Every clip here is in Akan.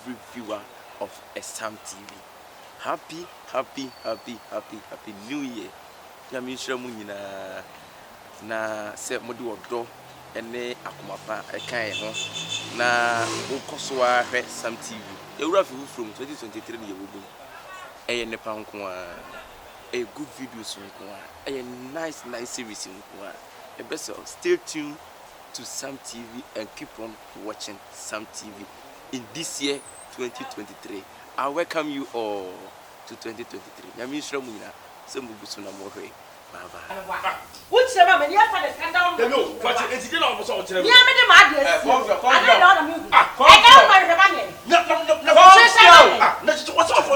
every viewer of Sam TV. Happy New Year. Nyame nhira mu nyina na se mode wodo ene akomapa ekan ho na wokoso a hwe Sam TV. Ewura fi from 2023 ne yewobu. Eye ne pa nko a a good videos nko a a nice series nko a e best stay tuned to Sam TV and keep on watching Sam TV in this year 2023. I welcome you all to 2023. Nyame nhira mu nyina se mugusu na mo hwe. Bye bye. Which the man you have to stand down? No, but it's still on so much. Yeah, me the mad. I don't know the music. I don't mind the money. No. What's off?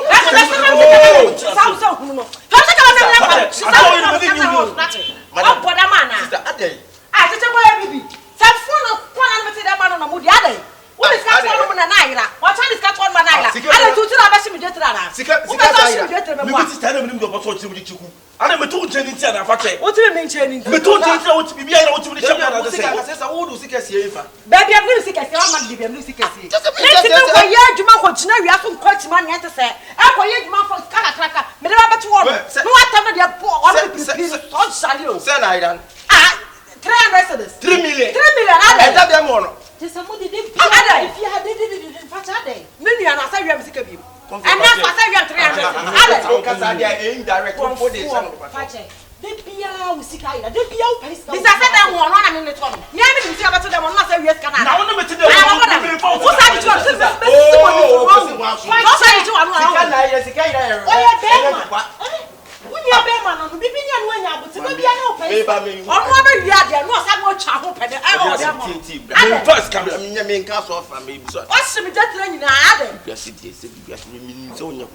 Sounds so no. How's it going? I just a baby. Some phone of one and that man on a moody other. What is that one on Naira? What time is that one Naira? I don't do that. I never told Jenny and Fate. What do you mean, Jenny? We told you to be behind what you say. I would seek a safer. Baby, I'm music as your man, give a music as you. Let's go for your Juma continue. You have to quite money to say. I for your man for Scaracracker. But never to work. No, what time of your poor on Salio. Send I done. 3 million. 3 million. I got them on. Just somebody didn't pay. If you had did it in Saturday. Million, I say you have sick of you. And that's what I got 300. Because I am indirect for this. The Pia will see Kaida. The Pia is a certain one in the tunnel. Never to see about them on Master Yes Canada. Now, I'm going to tell you. What's that? When you are man on the Bibian when you are to be an open. On one of the other, no, some more chapel. I first come to me, main castle from me. What's the death in Adam? Yes, it is. Yes, we mean so young.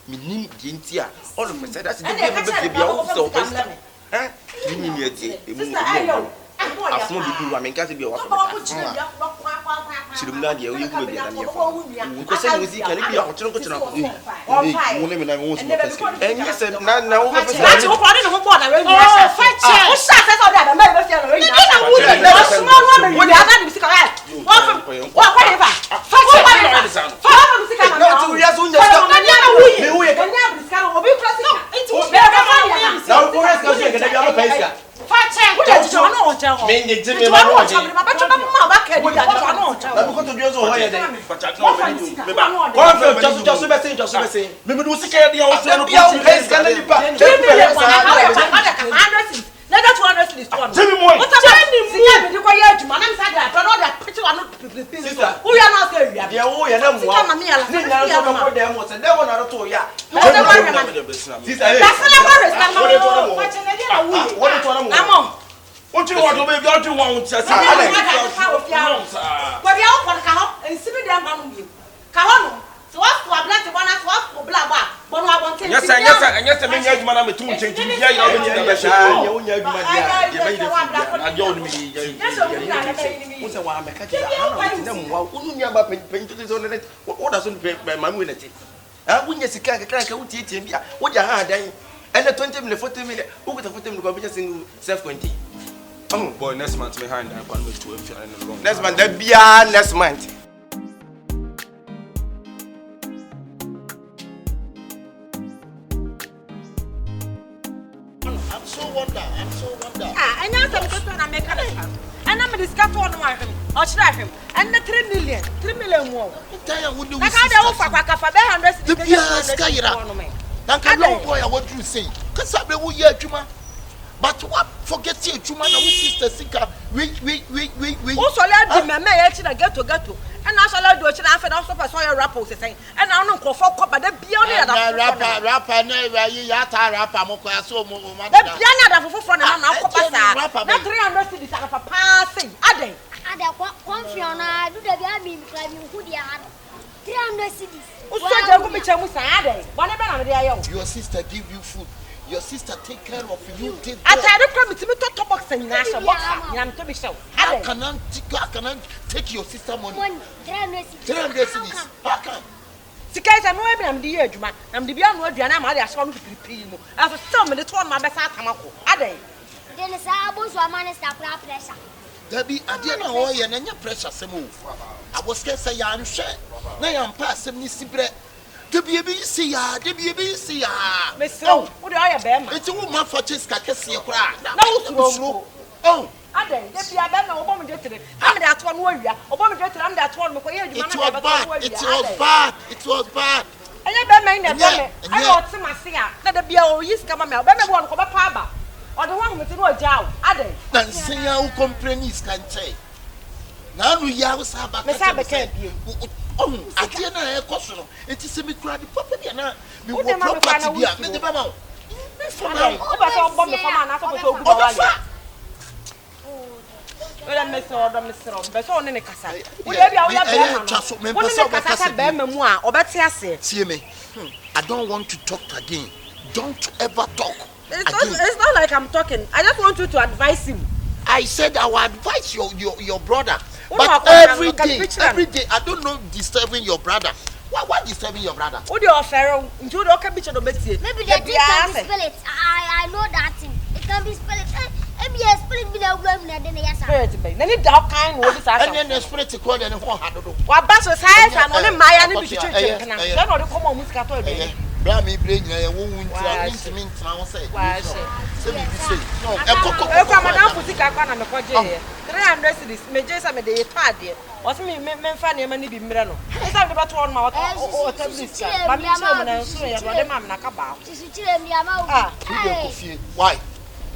Meaning, Gintia, all of us said that's the baby also. Eh? I found you, I mean, can't be what Shilumadi, you could be because I was can be a children. And yes, now, what you want to be able to want to say? But you all want to come up and see them on you. Come on. So what's for black one as what's for black one? But I want to yes, and yes, I mean, yes, madam, two change. Yeah, you know, oh boy, next month behind that one with 12 next month, that be next month. I'm so wonder. Ah, and now I'm a mechanic. And I'm a discover on my him. I'll try him. And the 3 million more. I can't offer for 100. The Pia Skyra. Thank you, boy. What you say? Because I will hear Juma. But what forget you, Juma, and sister Sika. We. Also, let me actually get to. And I shall do it after also for your rappers saying. And I don't call for but the beyond rapper, never yata rapper, Moka, so more. The piano for front and I'm not 300 cities out of a passing. Ade, one Fiona, do the Gabby climbing who they are 300 cities. Your sister give you food. Your sister take care of you. I don't come to me to talk box and national box. I'm to be so. How can I take your sister money? 300 cities. How can? Because I'm the year, I'm the beyond what I'm a son to prepare. As a son, the 12 my best at Tamako. Are they? Then the Sabos were managed to apply pressure. Debbie, I didn't know why and your pressure some move. I was scared say I'm sure. Now I'm past some nissibre. Debbie, see ya, Debbie, see ya. Miss, what do I have? It's a woman for Jessica Cassia cry. No, oh. I didn't. If you have been Obama yesterday, I'm that one warrior. Obama yesterday, I'm that one. It was bad. It was bad. It was bad. I never mind that. I want to my singer. Let the beer use come out. But I want to come up. Or the one with the job. I didn't. Then singer who complains can say. Now we have a Miss Abbott. Oh, I didn't have a question. It is a big crowd. Property and I will not party. Made the mama. Well, Mr. Besson in the Casa. Would there be a see me. I don't want to talk again. Don't ever talk. It's not like I'm talking. I just want you to advise him. I said I will advise your brother. But every day, I don't know disturbing your brother. What disturbing your brother? What do you offer? Maybe the thing can be spelled. I know that thing. It can be spelled. Spirit without blood, then it dark kind was and then the spirit called and what Basso says, and only my enemy to church. I don't come on with Catholic. Blammy bring a woman to mean now say. Why, no, Madame Putica, I'm a project. 300 cities, Major Sam, the party. What's me, men funny, many be Mirano. It's not about one mouth or Tablis. But I'm sorry, I'm not about. Why?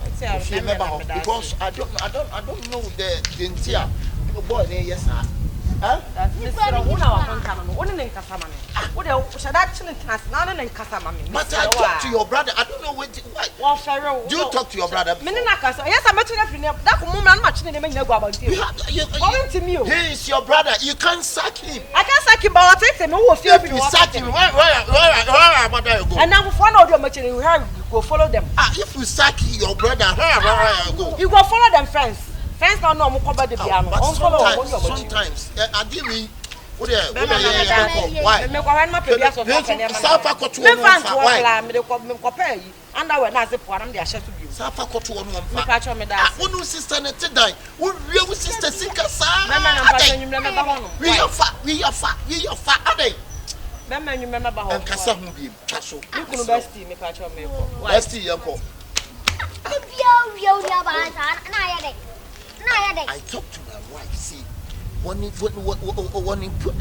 Because I don't know the entire boy there, yes, sir. Huh? But I talk to your brother. I don't know what. Do you talk to your brother? Yes, I'm actually that woman much in the he is your brother. You can't sack him. I can't sack him, but I'll take him. Who will feel you sack him? Where brother you go? And now one of your machine, you go follow them. If you sack your brother, where you go? You go follow them, friends. Friends don't know about the piano. Sometimes, I give me. Why? I talk to my wife, see, when you put the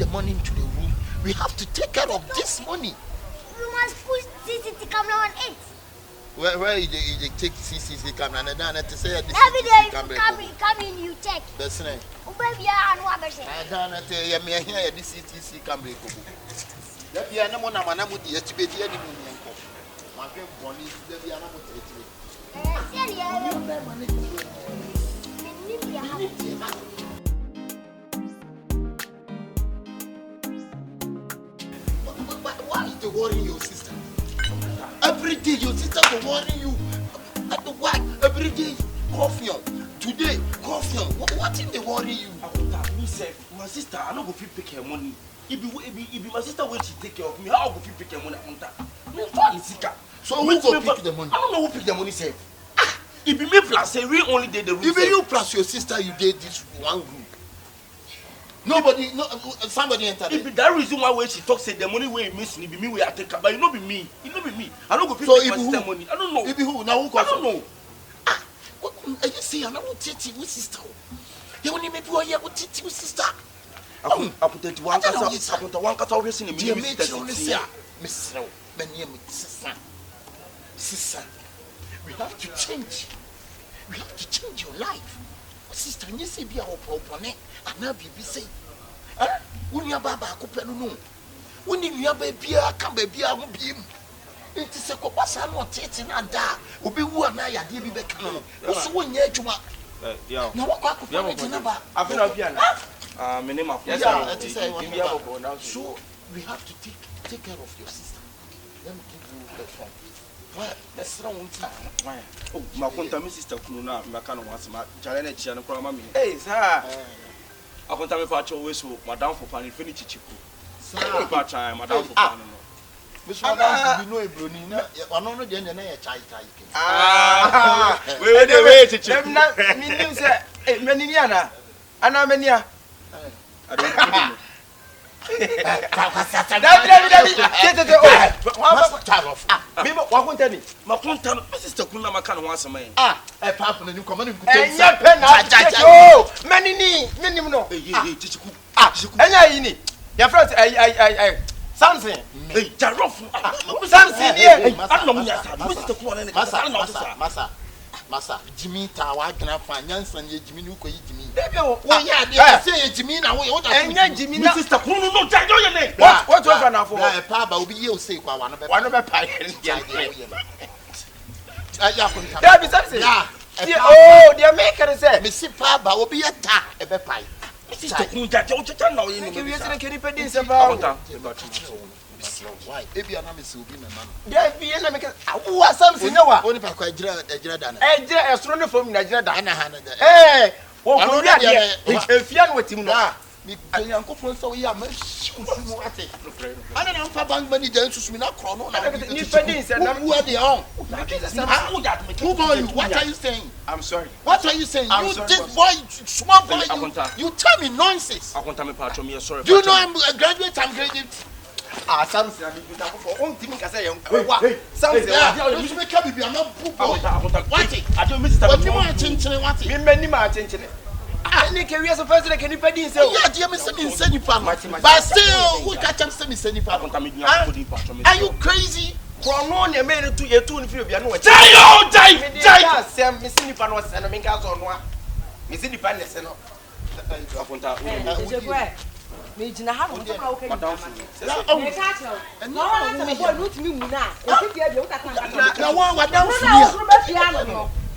money into the room, we have to take care of this money. You must push CCTV camera on it. Where you take CCTV camera and then to say this camera. Come in, you check. That's right. Baby, I know what I'm saying. I don't know, me here this CCTV camera. That be an amount of money to be the enemy. My friend Bonnie, there be an amount Why is they worrying your sister? Every day your sister will worry you. At the work, every day, coffee on. Today, coffee on. What if they worry you? Me say, my sister, I don't go fit pick her money. If my sister when she take care of me, how go fit pick her money? So who go pick the money? I don't know who pick the money, say. If you me plus, say we only did the room. Even you plus your sister, you did this one group. Nobody, somebody entered. If that reason why she talks, say the money we miss, it be me we are taking, but it not be me. It not be me. I don't go pick my sister money. I don't know. It be who? Now who? I don't know. You see, I know what titi with sister. You only maybe one year with titi with sister. I put one cast. I put one cast already in the middle. Miss Rowe, my name is Sister. We have to change. We have to change your life. Sister, you say be our problem. And now be say, when you are Baba, no. When you are baby, I come baby, I won't be him. It is a copasa not taking and that will be one I did be back. Also, 1 year to my. Now, what could you number? I've been up here. My name of so we have to take care of your sister. Let me give you the phone. Well, let's run why? Oh, my contact sister Kuna, Macano wants my challenge and mammy. Hey, sir. I want to patch always so Madame for Panny finish chipu. Sir, patch I am Madame for Panno. Miss Madame, you know, Brunina, one only then a child. Wait, teacher. Eh, Meniniana. Ana Menia. I don't know. Masa, Jimmy Tawa gonna find Yansan, Jimmy Nuko, Jimmy. Yeah, say Jimmy now. And Jimmy, Sister Kuno, no, your name. What was an for? Papa will be you say one of the pie. Oh, the American said, Missy Papa will be a ta, a pie. Sister Kuno, no, you about. Why? Maybe I'm not so good, man. There be an American. Who was something? No one. Only if I quite Jordan. A astronomer from Nigeria. Eh, oh, if you are with him now, Uncle Francois, we are much. I don't know if I'm money to me not chrono. Who are they on? What are you saying? I'm sorry. What are you saying? You this boy, small boy, you tell me nonsense. I want to part of me, sorry. Do you know I'm a graduate? I'm graduate. Something I'm team can say, something you make up if you are not what I don't miss what you want to what many marching. Any careers of person can you pay this? Yeah, dear Mr. Insane, but still, who catch up some insane? Are you crazy? Chrono, you made it to your tune if you are no Sam, Missing Nipan was and I make out on one. Missing Nipan is no. Medina ha no so how can you na one down for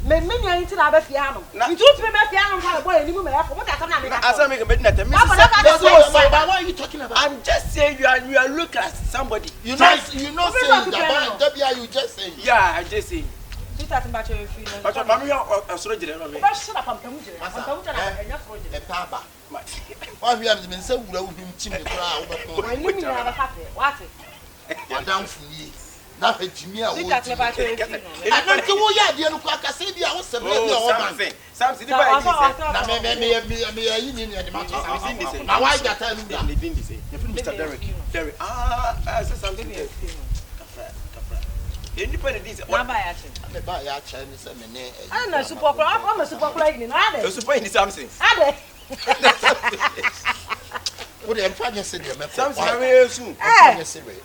me menya yin ti na ba fia no ntu tumi me fia no ha boy animu me yako what am na me asa me Medina tell me what are you talking about? I'm just saying you are looking at somebody you know saying that W you just saying yeah I just saying Tita timbacho you feel but mama you asoro jire no me ba shira pampamu jire na enya fro jire e papa why we am me say wura wo him chim kura wo be ko ni mi na ba kafe what madam funi na fe jimi a wo Tita timbacho you feel I don't wo ya de no kwa kase bia wo se bia wo ban Sam di ba na me yi ni de ma to na why that time da me din say Mr. Derek say something here independent this na ba ya che me ba ya che me se me ne ana super pro am super pro ni na ade super in something ade wo de emfa nya se de me something we soon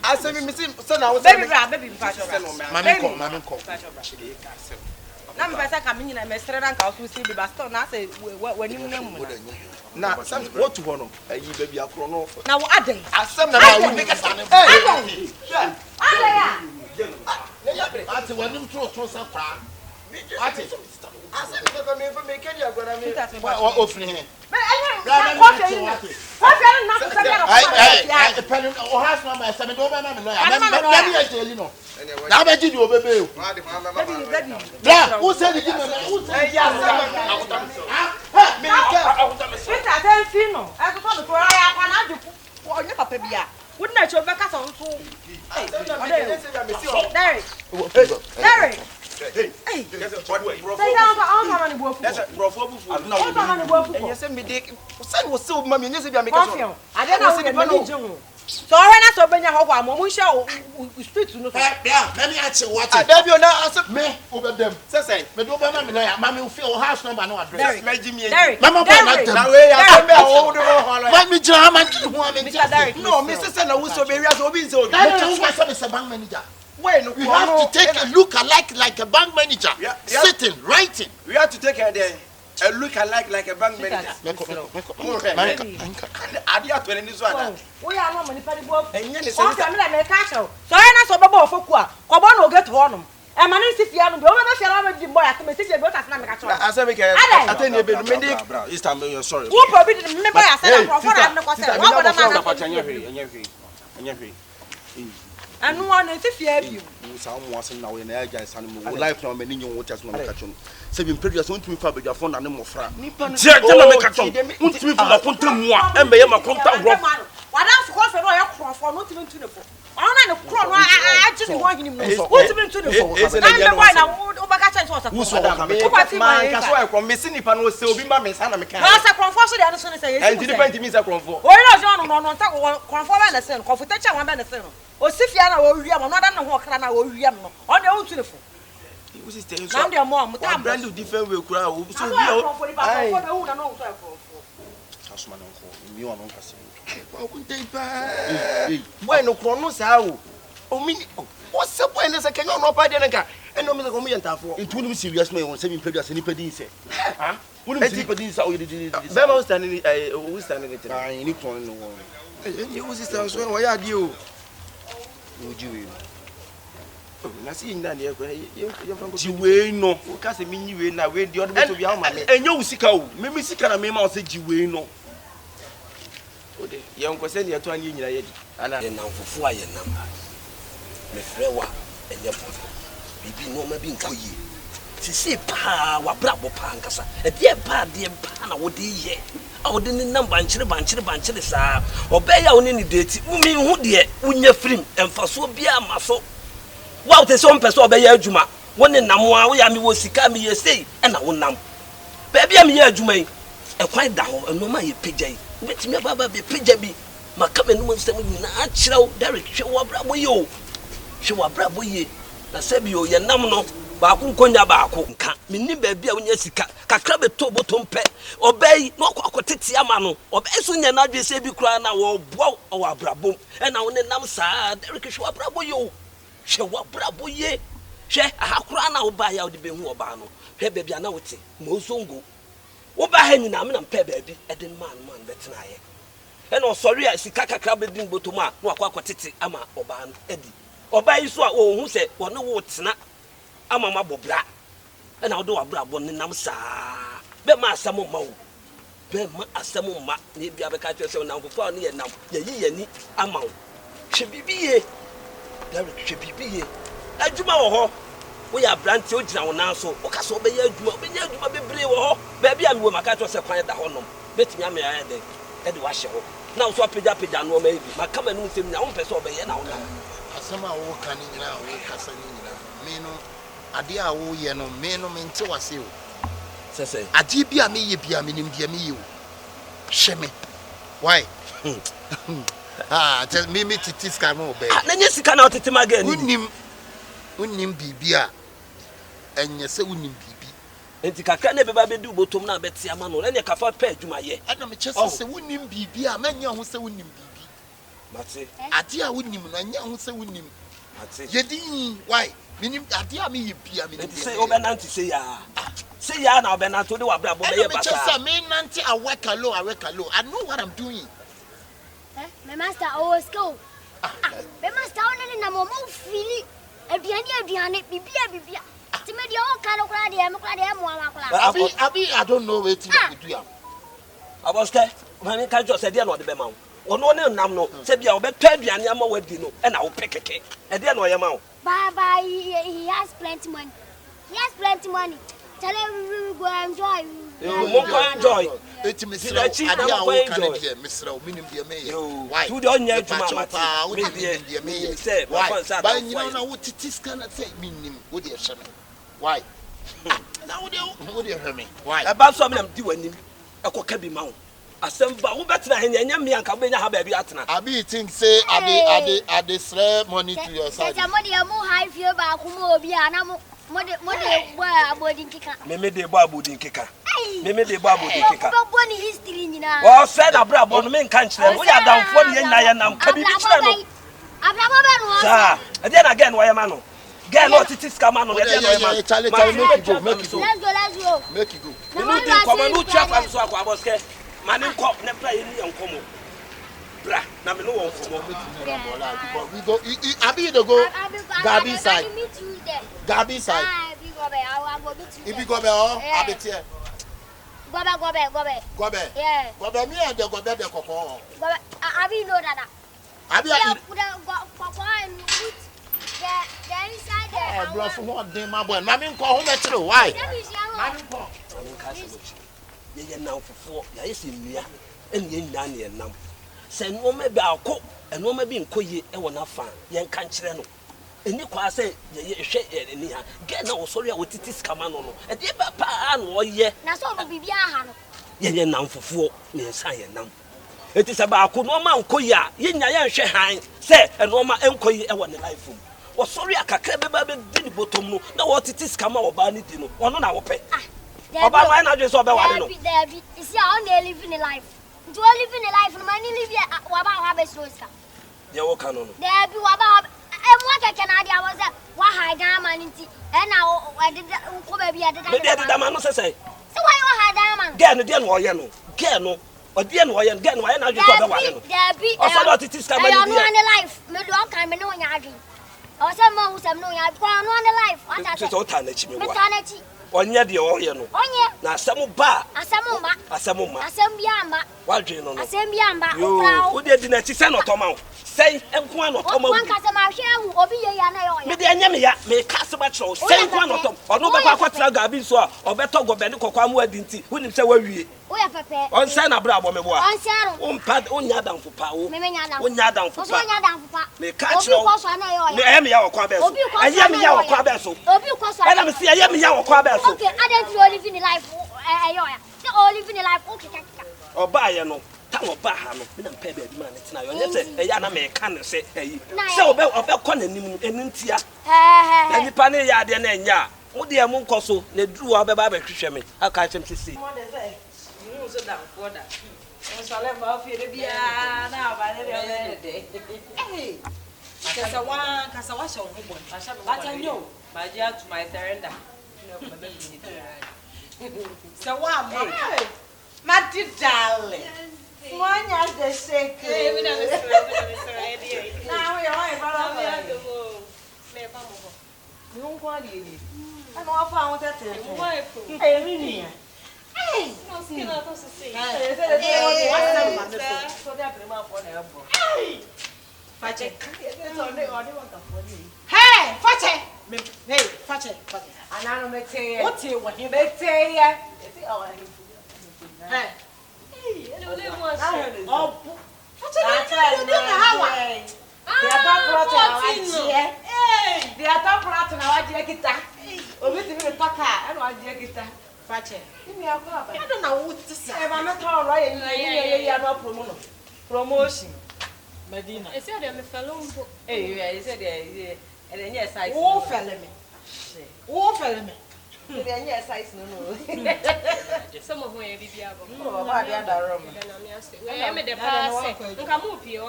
asa me say so na wo say baby pa cho mami ko na me pesa ka me nyina me sere na ka o si be ba store na say wani mu na mu na some what to hono ayi baby akro no na wo ade asem na na wo make us ade ya ati wanim tro sa kwa ati asem me make you agora me ofri he me anya coffee na so say ai pen o has no my 7 do be ma me lawyer na me jeli no na be ji o bebe o baby bra who say the me who say ya me ka Tita ten fino e so so ko ya kwa na ju onye papa bia wo na cho be ka so so Derek hey say down ka on ma ni bo fu brofo bu fu na wo ni bo fu enye se me de say wo se ma me enye se bia me ka so ade na wo ni je ho so ore na so benya ho kwa mo mu hye street no so bia na me ache what David na asem me obedem say me do be ma me lawyer ma me feel house number no address Derek mama boy na na we ya come be ho do ho ma me jira ma ho me Derek no me say na wo so be ria so obi nse obi that is why say bank manager when we have to take a look like a bank manager sitting writing we have to take a look like a bank manager adi atwele ni so ada we are no money for the boy enye ni so me la me ka show so na so baba ofoku a ko bo no get ho no e ma ni si fia no be o be fia la be boy akeme si be ta na me ka show asa me ka ateni ebe no me dey this time you sorry who probably me boy asa na for na ko say wa boda ma enye hwe anu wa na si fia bi sa mo ase na we na ya jan san mo life na me ni nyo wo tes no me ka chono se bi mpedua so ntumi fa bedua fo na ne mofra je na me ka chono ntumi fa konta mu a embe ye ma konta ro wadan fo ko fe no ya krofo no ntumi ntu ne fo ona ne kro no a ji ni ho hini mu ntumi ntu ne fo na me boy na wo ba ka chan so Who so man can so from me sini pa no se obi ma me sa na me kan. Na sa kronfo so de anu so ne say. And depend me say kronfo. O ri ojo no ta kronfo ba na se no. Kronfo ta cha wan ba na se no. O sifia na wo wi am no da na ho okra na wo wi am no. O de o tunefo. You see stay so. Na de mo am ta brand of different way kura o so bi o. Kronfo ni ba kronfo na hu na no so kronfo. Kasuma na nko. Mi wa no kase. Wa ku dey ba. Boy no kro no sa o. O mi what's the point is can you no pa de nka. Eno me se ko mu yentafo. Itu no serious man won se mi padu ase ni padi se. Ha? Woni mi padi sa o ye de. Be ma standing o standing it. Ah, ni kro no wo. You was sister so no ya di o. O jiwe. Na si yin na ne ko ye franco jiwe no. O ka se mi nyiwe na we di odo to bi a ma me. Enyo usika o. Me sika na me ma o se jiwe no. O de ye nko se ne to ani nyina ye di. Ana na fufu aye nam. Me frewa enye fufu. Bibi no ma bi nkoyi. Sisi pa wa brabo pa nkasa. E de pa na wo de ye. A wo de ni nam banchire sa. Obeya woni ni date. Umi hu de unya film emfaso bia maso. Wa te so mpeso obeya adwuma. Woni nam a wo ya mi wo sika mi ye sei e na wo nam. Ba bia mi ye adwuma yi. E kwan da ho eno ma ye pagya yi. Betimi baba be pagya bi. Maka me no nsem nyina a kirew Derek hwe wo brabo ye o. Hwe wo brabo ye. Na sebi o ye nam no ba ku nkonya ba ku nka menni ba bia wonya sika kakra beto botompe obey no akotete ama no obey so nya na dwe se bi kura na wo bo o abrabom e na woni nam saa Derek hwe abrabo ye o hwe wo abrabo ye hwe ahakura na wo ba ya wo de behu oba no hwe ba bia na wote mo zongo wo ba ha nyina me na mpe ba bi e de man betena ye e no sorry a sika kakra bedin botom a no akotete ama oba no edi oba yi so a o hu se wo no wo tena ama mabobra e na wo do abra bo nenam saa be ma asamo ma wo be ma asamo ma ne bia be ka twa se na mfofa ne ye nam ye yi yani ama wo hwe bibiye Derek hwe bibiye adwuma wo ho wo ya brante o gina wo nan so wo ka so be ya adwuma bebre wo ho be bia me wo maka twa se kwan da ho nom betimi ame ya de e de wa hye ho na wo so apagya no ma bi maka ma no nsem nya wo pese obeye na wo nam asama wo kan nyina wo kasa nyina me no ade a wo ye no me no me nte wase o sese ade bia me ye bia me nim bia me ye o hye me why just me titis kan no be na nya sika na otete maga ni unim bibia enye se unim bibi enti kakra na beba bedu botom na beti ama no na kafa pa adwuma ye ana me chese se unim bibia manya ho se unim bibi mate ade a unim no anya ho se unim mate yedi why minim ade a me ye bia me enti say obenanti say ya na obenanti de wa bra bo be ye basa chese me nanti aweka low I know what I'm doing my master always go my master only na mo fili aduane bibia ti me de o kan kura de me kura de mo akura abi I don't know wetin we do am aboske mami ka jo se de na o de be ma wo ono ne nam no se bia obeto aduane ama wadi no e na wo pekeke e de na o ye ma wo baba he has plenty money tell him we go enjoy enjoy eti mesra ade a wo kan de mesra minim de me ye why tu de onya adwuma mate me de me ye say ba nyina na wo titis kan say minim wo de hye me why na wo de hye me why eba so me nam di wanim ekoka bi ma wo asem ba wo betena he nya me anka benya ha ba bi atena abi think say ade sre money to your side say money am high feel ba ku mo obi ana mo de bo abodin kika me de bo abodin kika me de bo abodin kika ba bo ni history nyina o say na bra bo no me nka nkyere wo ya damfo ne nya ya nam ka bi kire no abrabo be no sa e dey na again wo ya ma no girl no titis ka ma no dey no ya ma Charlie let's go make it go no dey come no chef am so akwa boske mani nko ne bra ye ni enkomo bra na me no won fomo we go abi dey go Gabi side I go meet you ibi go be o abi tie gobe yeah gobe me and the gobe de kokko gobe abi know that abi kokko and put the inside there bluff who dey my boy mami nko ho me kire why mami nko ye nam fofo ya yesi nnua ene ye nnua ne nam se no me ba akọ eno me bi nkoye e wona fa ye nka nkire no Eni kwa say ye hwe eni ha. Get na osori a wotiti skama no no. E de ba pa na oye. Na so obi bibia ha no. Ye nam fofo, me nsan ye nam. Eti se ba ko no ma nkoyi a ye nya ye nhwe han se eno ma enkoyi e wo ne life mu. Osori akakra be ba be di botom no na wotiti skama oba ni di no. Ono na wo pe. Oba no na dwe so oba ware no. Debi, you see how they live in a life. Do live in a life no man live here waba ha be so ska. Ye wo kan no. Debi waba mo keke na dia was wa ha dan man nti e na wo de ko ba bia de. Me de man no se So why wa ha dan man? Get no de no oye no. Get no. Odi no oye, get no oye na dwe so oba ware no. Debi. Oso do titi skama ni dia. No life. Me do kan me no nya adwin. O se mo hu se me no nya kwa no life. What that? So ta na chi me wa. Me ta na chi. Onye de oye no. Onye. Na asemu ba. Asemu ma. Asemu ma. Asem bia ma. Wadwe no no. Asem bia ma. Yo, wo de di na chi se no toma wo. Sei enko no toma wo. Wan ka se ma hwe hu obi ye ya na yo ya. Me de anya me ya, me ka se ba chro. Sei enko no tom. Ono be kwa kwatra gabi so a, obeto go be ne kokwa mu adi nti. Wonim se wawie. O ya pepe. On sai na bra bo me bo a. On sai ro. On pad on nya dan fupa wo. Me nya dan. On nya dan fupa. O nya dan fupa. Me ka chro. Obi ko so na yo ya. Me em ya wo kwa be so. Aya me ya wo kwa be so. Obi ko so. Ena me se aya me ya wo kwa be so. Okay, I don't really live in the life yo ya. The all live in the life okay. Oba ye no. Ta oba ha no. Me na mpa be aduma ne tina yo. Nye se eya na me ka ne se eyi. Se obe ko nanim enintia. Na nipa ne ya de na enya. Wo de am nkoso na duru obe ba hwehwe me. Aka chem sisi. So down for that. So let me off here bia na ba ne de. Hey. Kasa wa sha wo bon. But I know. My dear to my surrender. So what? My dear darling. One has the shake. Hey, we never saw. Now we are brother. No one is. I know I found that. Hey, really? Hey, no skin out of the sea. Hey, Fache. Hey, Fache. And I don't make say what you want. You make say yeah. Hey. Oh, Fache. They are top plot na waje kita. Obi ti mi paka e na waje kita. Fache. Kimi akwa ba. I don't know what to say. E ba me tell ro ye no promotion. Madina. I said I'm a fellow. Eh, you said and yes size. Oh, fellow me. Oh, fellow me. And yes size no. Some of my baby are going. Oh, I got that room. I am at the pass. Come up here. I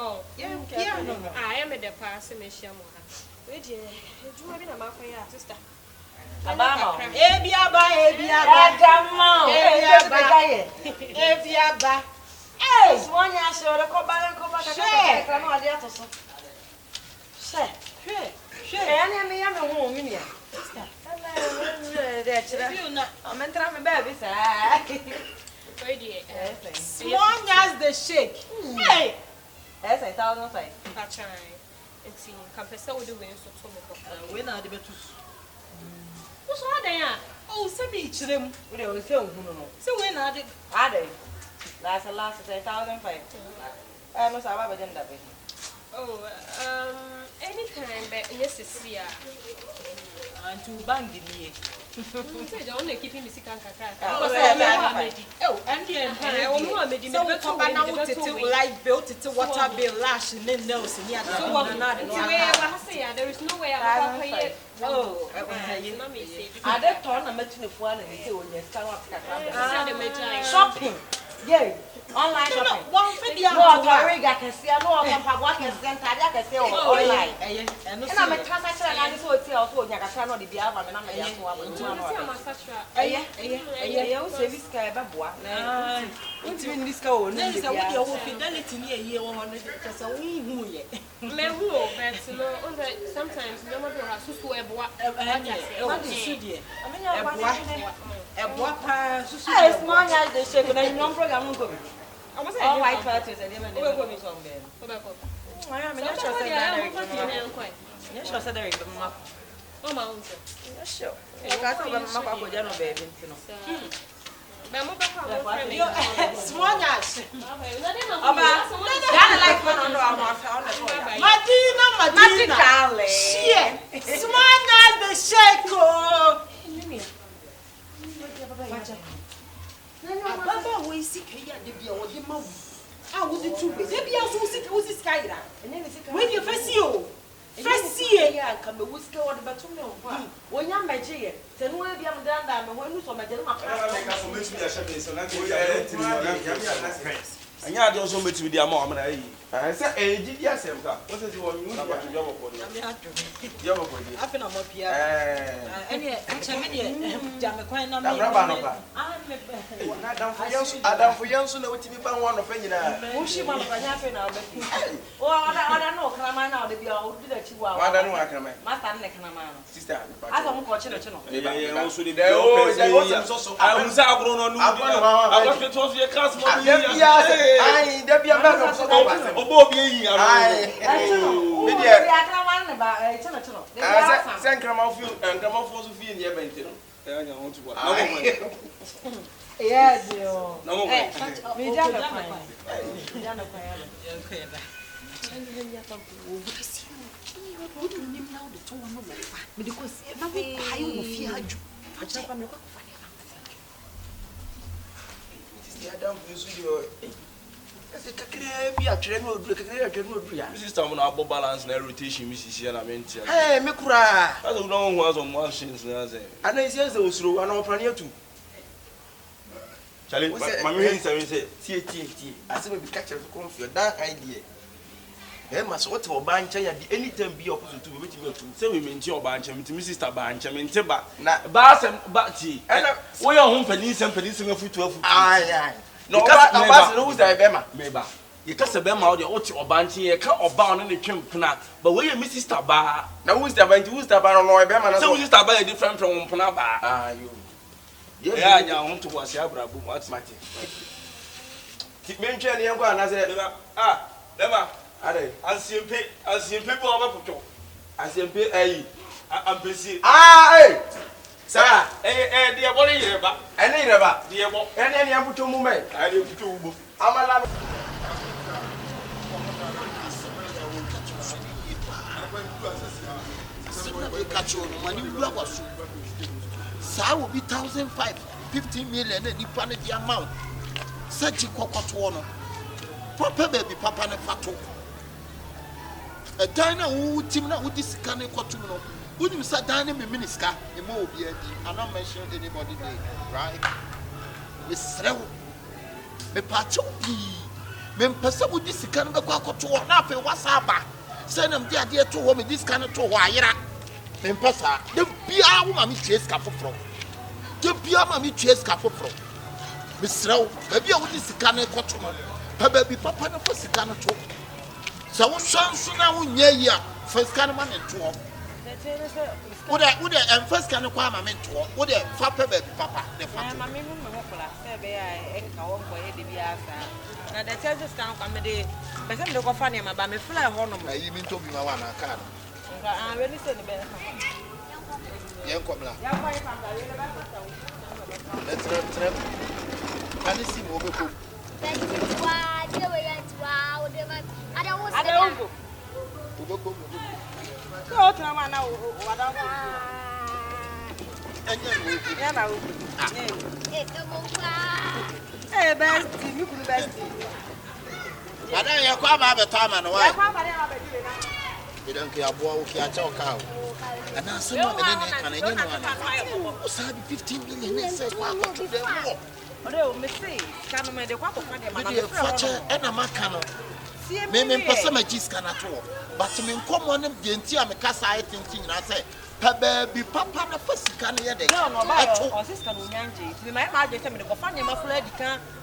am at the pass. Wait, you have been a man for your sister. Abama. Ebiaba. Jamma. Ebiaba. Hey, one year show the Coban. Come on, dear. Share. And me, I'm a woman. I'm entering my baby. Small as the shake. Hey, that's 1,005. That's right. It's in Campesa with the wings of When are the better? What's wrong there? Oh, some each of them. We will film. So when are they? That's the last 1,005. I must have a agenda. Oh, anytime, but yes, it's here. And to bang the knee. I only keep him sick and Oh, and the empire. So, Papa now to light built it to water bill lash and then nose and yet. So, what there is no way I'm going to oh, I don't turn a match in the phone and you when you start up shopping. Yay. Online shopping. One video. No, I can see. I know I'm working center. I can see online. And I'm a transfer and I saw it also. I can know the beer and I'm a young woman. This guy, Babua. What's in this go? There's a way of fidelity near year 100. Just a wee who yet. Sometimes no matter how to swear, what should you? I mean, a what? It's more like the shape and no program. All white parties and even we're going to them. I am not sure that oh, my uncle. Sure. I got my baby. Small ass. Madina. Share. mom. I was it 2 weeks. Maybe I was skyra. When you first see you. First see ya come the whisker or the batumno. When you're my jay, then we'll be done that when you saw my gentleman. And you also met with your mom. I said, "Hey, did you ask him? What is your new job? I've been on my pier. And yet, Jamaquine, I'm Adam for young, so no, to be found one of any. She won't happen now. Oh, I don't know, come on now, to be all good at you. I don't know, I can make my family, sister. I don't watch it. Also, I was out on I was to your class. I there be a man of Bobby. I send come off you and come off for Sophie in the event. I want to work. Yes, no, system on balance and rotation, Mrs. Yanamenti. Hey, Mikura! I don't know who was on machines. And I says those through an open too. Charlie, my means I say, TT, I said, we catch a confused that idea. There must what for bank any time be opposite to which me to say we maintain your bank to Mrs. Tabanch, I mean, Tiba, Bass and Batty, and we are home police and policing a foot 12. Aye, no, who's the Bema, maybe. You can't say Bema or the Ochi or Banchi, you can't or bound in the camp, but where you Mrs. Taba? Now who's the bank, who's the bar or Bema? So who's the bar different from Panaba? Ah, you. Yeah, I want to watch Yabra, what's my tea? Keep mentioning young one as a Bema. I see people over for I see I'm busy. Ah, sir, dear body here, but any never, dear, and any other 2 moments. I live 2. I'm a Sa will be 1,500, 15 million, and you panic the amount. Such a cocoa. Proper baby, papa, and fato. A diner who Timna would this canny cotuno. Would you sit down in the minister? A more be I'm not mentioning anybody name, right? With Srew. Me pacho be. Men person would this can go to one up a wasaba. Send them dear to home this kind of to wire. Men passa, the Bia mammy chase cap from. The Bia mammy chase cap from. Miss Srew, maybe I would this can a cotuno. Baby papa no first can talk. So what chance now in ye first can man and talk. Would I first can acquire my mentor? Would I papa baby papa? The family. Now the teachers can't come today. But I'm not funny, my baby fly home. You mean to be my one? I can't. I really said the better. Young cobbler. Let's go. Can you see more? Hey, bestie, you could bestie. I don't know about the time and why. You don't care about cow. And now someone can anyone. 15 million said, well, go to the war. Oh, Missy, come and the quack of my and a macano. Maybe Passamagis cannot talk, but to me, come on and the entire Macassa, I think, I say, Baby, Papa, the first can hear the or sister Nyanji. You might imagine them to go find him a flag,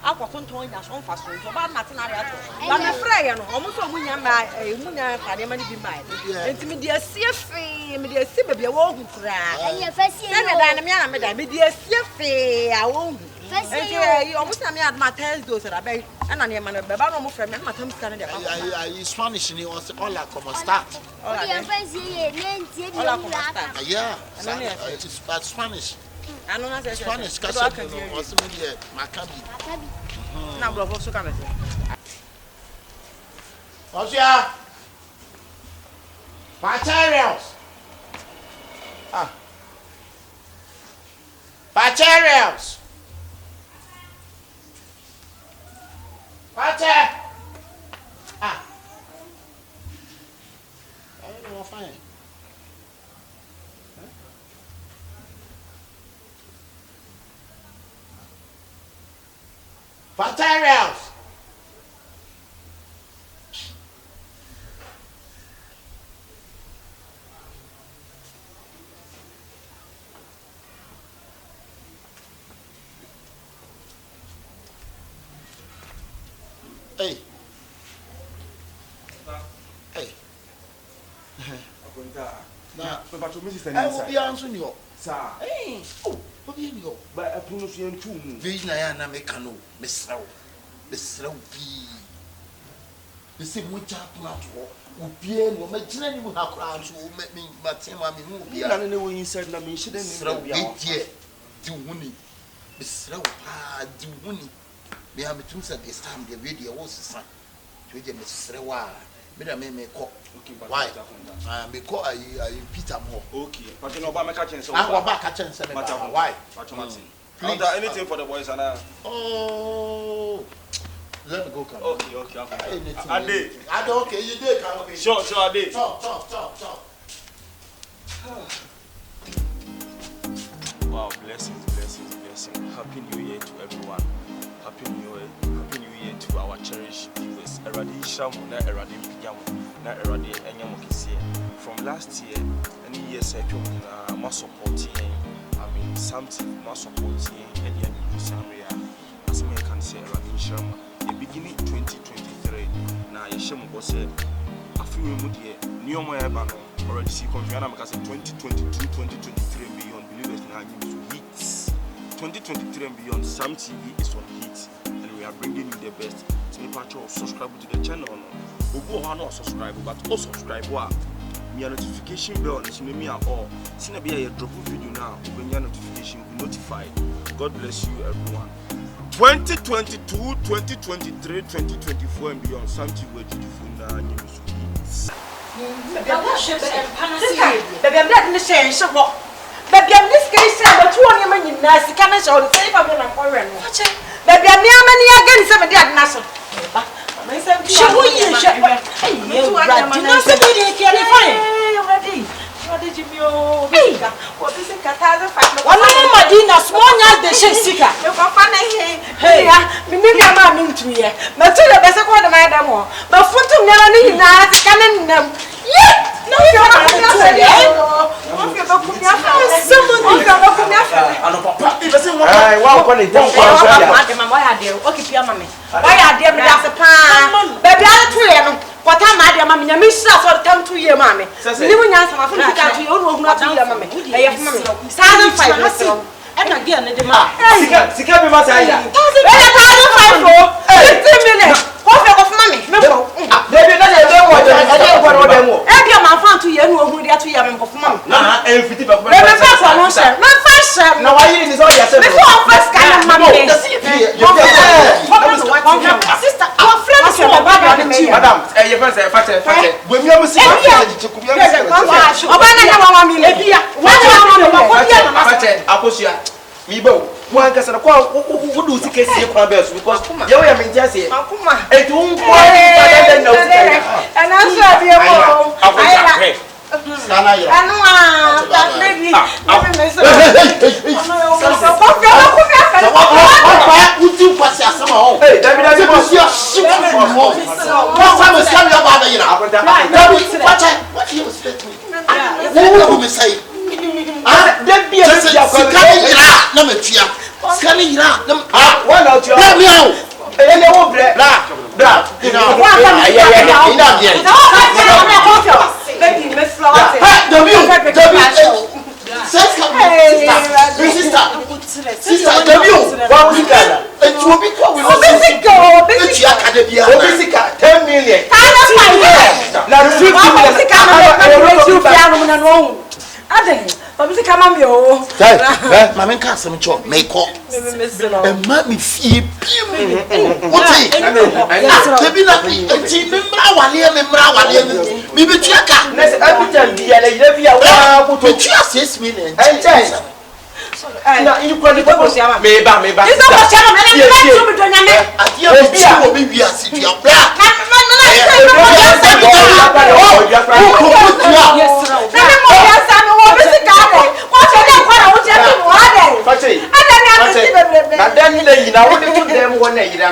I was on to us on fast, about Matinariato. I'm afraid, almost a woman by a woman had a money be mine. And to me, dear, see a fee, me dear, see baby, I won't cry. And your first year, Madam, me dear, see a fee, I won't. You almost had my tails, those that I beg, and I am a baby friend, and my Tom Canada. I Spanish, and he was all like a start. Yeah, Spanish. I don't know Spanish, because I can also mean Maccabi. Now, we'll also come. Osia! Materials! Materials! materials. Hey. Hey. Na, but to Mrs. I will be answering you. Sir. Hey. Oh, what do you know? But I promise you too. Vision I am Americano, Miss Row. Miss Row P. The same which I put out for Upian will make any who have crowds who make me, but same I mean, who be I know you said, I mean, she didn't be out here. Do winning. Miss Row, do winning. Me have two said this time the radio was the son. To get Miss Rewa. Made me call. Why? Me call I Peter Moore. Okay. But you know about my catching so I go back at 10 7. Why? Please. Anything for the boys and Oh. Let me go. Okay. I did. Okay, you did. Okay. Sure, I did. Talk. Wow, blessings. Happy New Year to everyone. Happy New Year to our cherished viewers. Eradi Shamu, na Eradi Pijamu, na Eradi Enyamokisi. From last year, any years I come in my supporting, I mean, something my supporting, and the end as I can say, Eradi Shamu. The beginning 2023, now Yeshamu was said, a few years, New Moyabano, already see Confiana because 2022, 2023 beyond believers now use hits. 2023 and beyond, Sam TV is on hit, and we are bringing you the best. So if you subscribe to the channel, we go on not subscribe, but also subscribe. Me a notification bell, and me all. See na be a drop video now. When your notification, be notified. God bless you, everyone. 2022, 2023, 2024 and beyond, Sam TV will do for news hits. Baby, I'm not in the same shop. Baby, I'm this case, but 2 women in Nancy can show the same of them foreign. Baby, I'm many again, 7 days national. She will use it. You what is it? Madina, small as the Shika. Hey, maybe I'm not into here. But to the best of what I am, but for to never need that, scanning them. No, you're not what I'm at, mammy, I miss us or come to your mammy. Living as my friend, you don't know to your mammy. I have mammy. Silent 5 and again, the demand. She can't be my side. 15 minutes. What of mammy? No, baby, I don't want to. Every man found to you who they are to your mammy of mammy. And 50 of my first, no, I use all your first kind of mammy. Sister, our friend is your madam. Your friends are fatter. When you see one person who do the case because you are in Jesse. And Mamma can't some chop, make up. And mammy fee. What is it?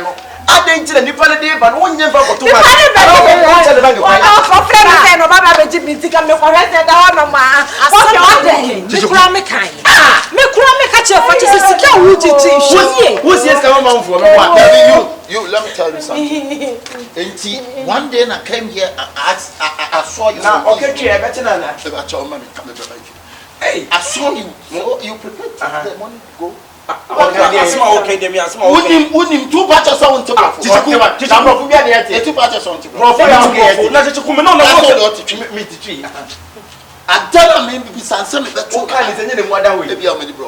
no. I didn't tell anybody there, but one never got to my You let me tell you something. One day I came here, I saw you. Now, okay, better than that. Hey, I saw you. So you prepared the money to go. Okay, them yes, Wouldn't 2 batches on to two batches on to I tell me be some that two kind is any more than we be a many bro.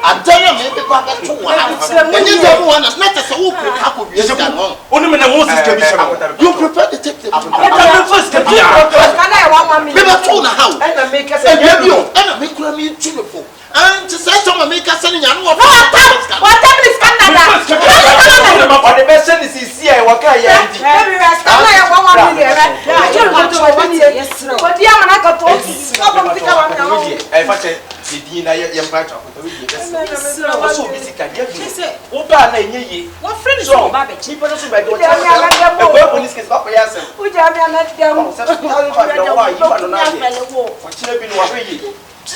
I tell me the back to one. And you don't want us not as a whoop. Only when I was you prepare to take the first. Never told the house and I make us a radio and I make me beautiful. And to say someone make us any young what time is Canada? The best is here. What can you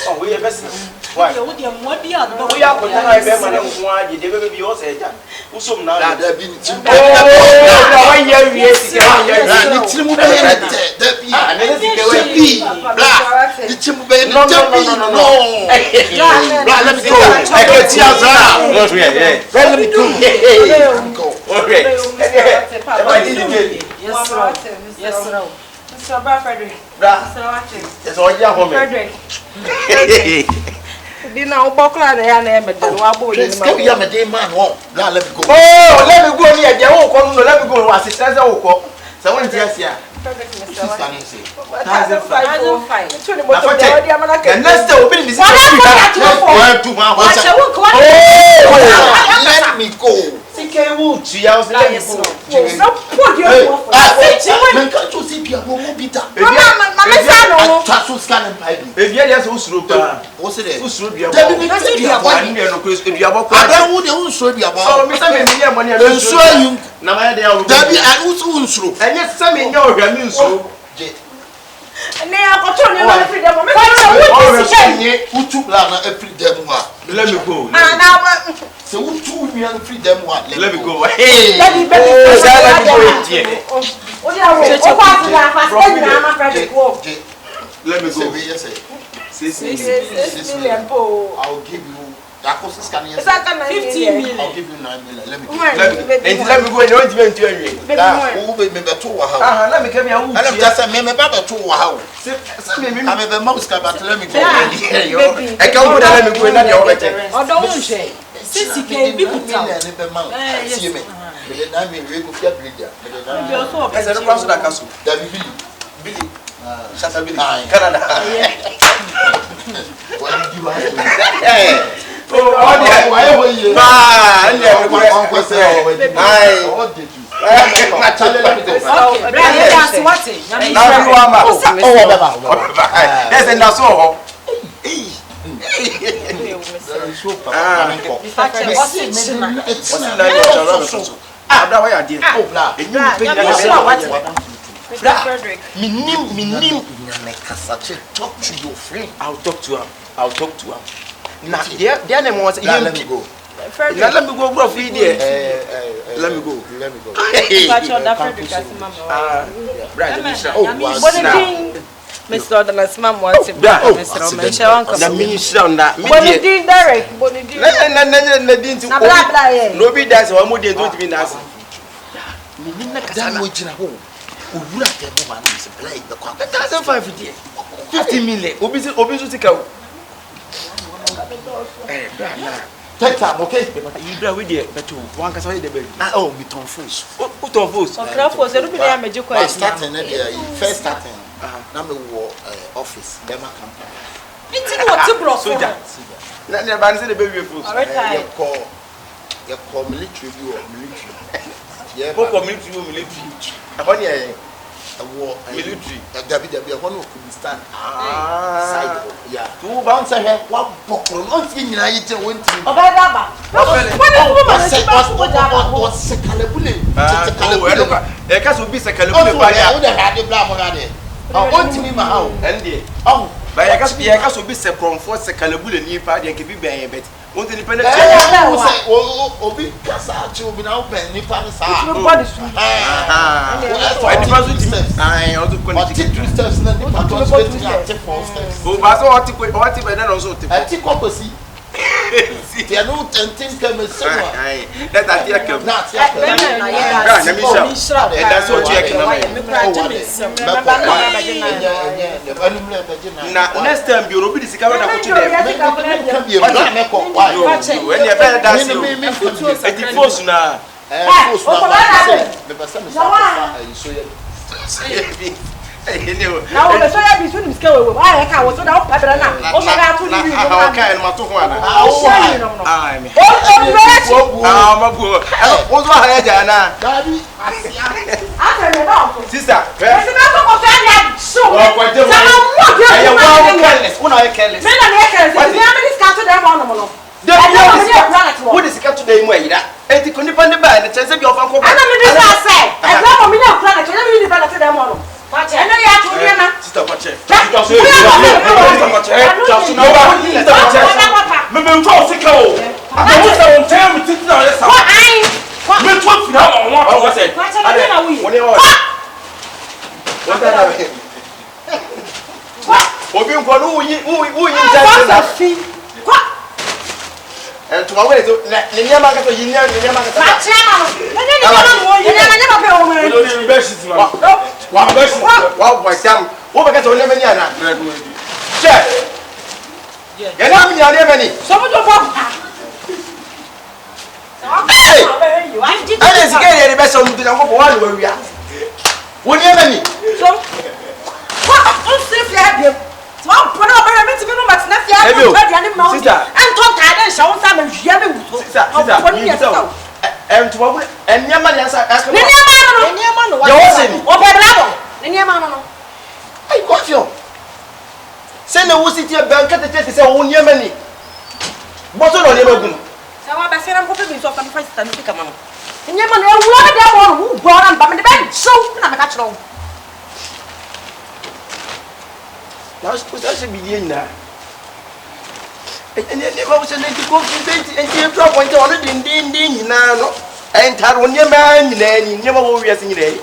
oh, we are best. Why? We are putting our money on one. They will be also a jam. Usum now. There been. It's all your home. Dina ubokla na ya na emede wa bo ni ma. Let me go. Oh, let me go near the whole corner. Let me go. Assistance. So when you see let me go. And they are controlling every day. Let me go. So who told me freedom one? Let me go. Hey, let me go. Let me go. I'll give you. 15 million. I'll give you 9 million. Let me go. Let me go. Let me come here. I just said, me baba to wow. I'm a mouse car, but let me go. I can't put let me go in the other. Oh, don't say. Since he came, people tell me. See me. But I mean, we go get bleeder. I said, I'm going to castle. Billy. Shut up, Billy. Canada. What did you ask me? Oh, why were you? What did you? Talk to your friend. I'll talk to him. Now, their name was let me go. Let me go, bro. Feed it. Let me go. Mr. Odanas, ma'am, wants him. Mr. Mention, the minister on that. Bonidin, Derek, Nobody does one more than 20 minutes. $15 million. Obviously, take time, okay? You do with it, but one can say the baby. Oh, we turn fools. Put on fools. First starting. Now me office. Them come. Soldier. Let the man say the baby fools. You call military. Yeah, military. war military. Dabi one of Kurdistan. Side. Yeah. Two bounce here. What bokro? On see nyina yi je won ti. Obadaba. What sekalebule. Sekalebule. E ka so bi sekalebule ba ya. O de hade bla mo hade. On ti mi ma ha o. Ende. Oh. Ba ya ka so bi sekronfo sekalebule ni pa de ke bi ben bet. Won ti ni pele. Obi kasa achi obi na open ni pa ni sa. Ai, o do ko ni ti two steps na ni pa to take 4 steps. O ba so o ti be na no so ti. Ati kokosi. Ti anu tentin ke me so. Ai, that ati akam. Na ti akam. Na mi sha. E da so ti akam na. Na next time bi obi di sika na ko tu dem. When you better dance you. Eti force na. Force na. Me passa me so ye. Now we so ya bi so ni sika we. Why ka wo so da o pa bra na. O so ga tu ni bi. Ah, okay, no mato ho ana. Ah, me. Ah, mabu. O so ha ya ja na. Daddy, asia. Aka me na o. Sister, Esi na so ko fa ya so. Aye, wow, careless. Una careless. Me na me careless. Me am this ka to dem on no. What is it today, Moira? Eti ko nipa ne ba ne chance bi ofan ko ba. Ana me dis na say. E gba mo mi na kura na chance me ni ba na to dem on. Pache. E no ya to dia na. Sister Pache. Me to sika o. Me wo say on time me titi na lesa. What ai? Me to fi na on wa ko say. Pache na na wi. Woni o. What that na. Obi nko no uyi chance na. What? And to away so ne nyama ka so yi nyama ka. Pache na no. Ne nyama mo yi. Ne nyama pe o mo. Oni be shit ma. Wa be shit. Wa boy sam. Wo be ka so nyama ni ana. Che. Ya na mi ya ne ni. So mo do fo. Hey. Ana sika ye be so mu ti na ko wa lo wi a. Wo ni ema ni. So. What? O se fi abiem. So I'm putting up a minute to go back to the field. And talk to them, show some and yell at you. And to what? And your money answer. I got you. Send a wussy to a bank at the jet to say, oh, your money. What's on your own? So I said, I'm hoping you saw some first time to come on. And your money, who brought them back in the bank. So I'm a catch all. Now suppose I should be in now. And then they was an anti-confident and you drop on the ding now. And Taron your man, and you never will be a single day.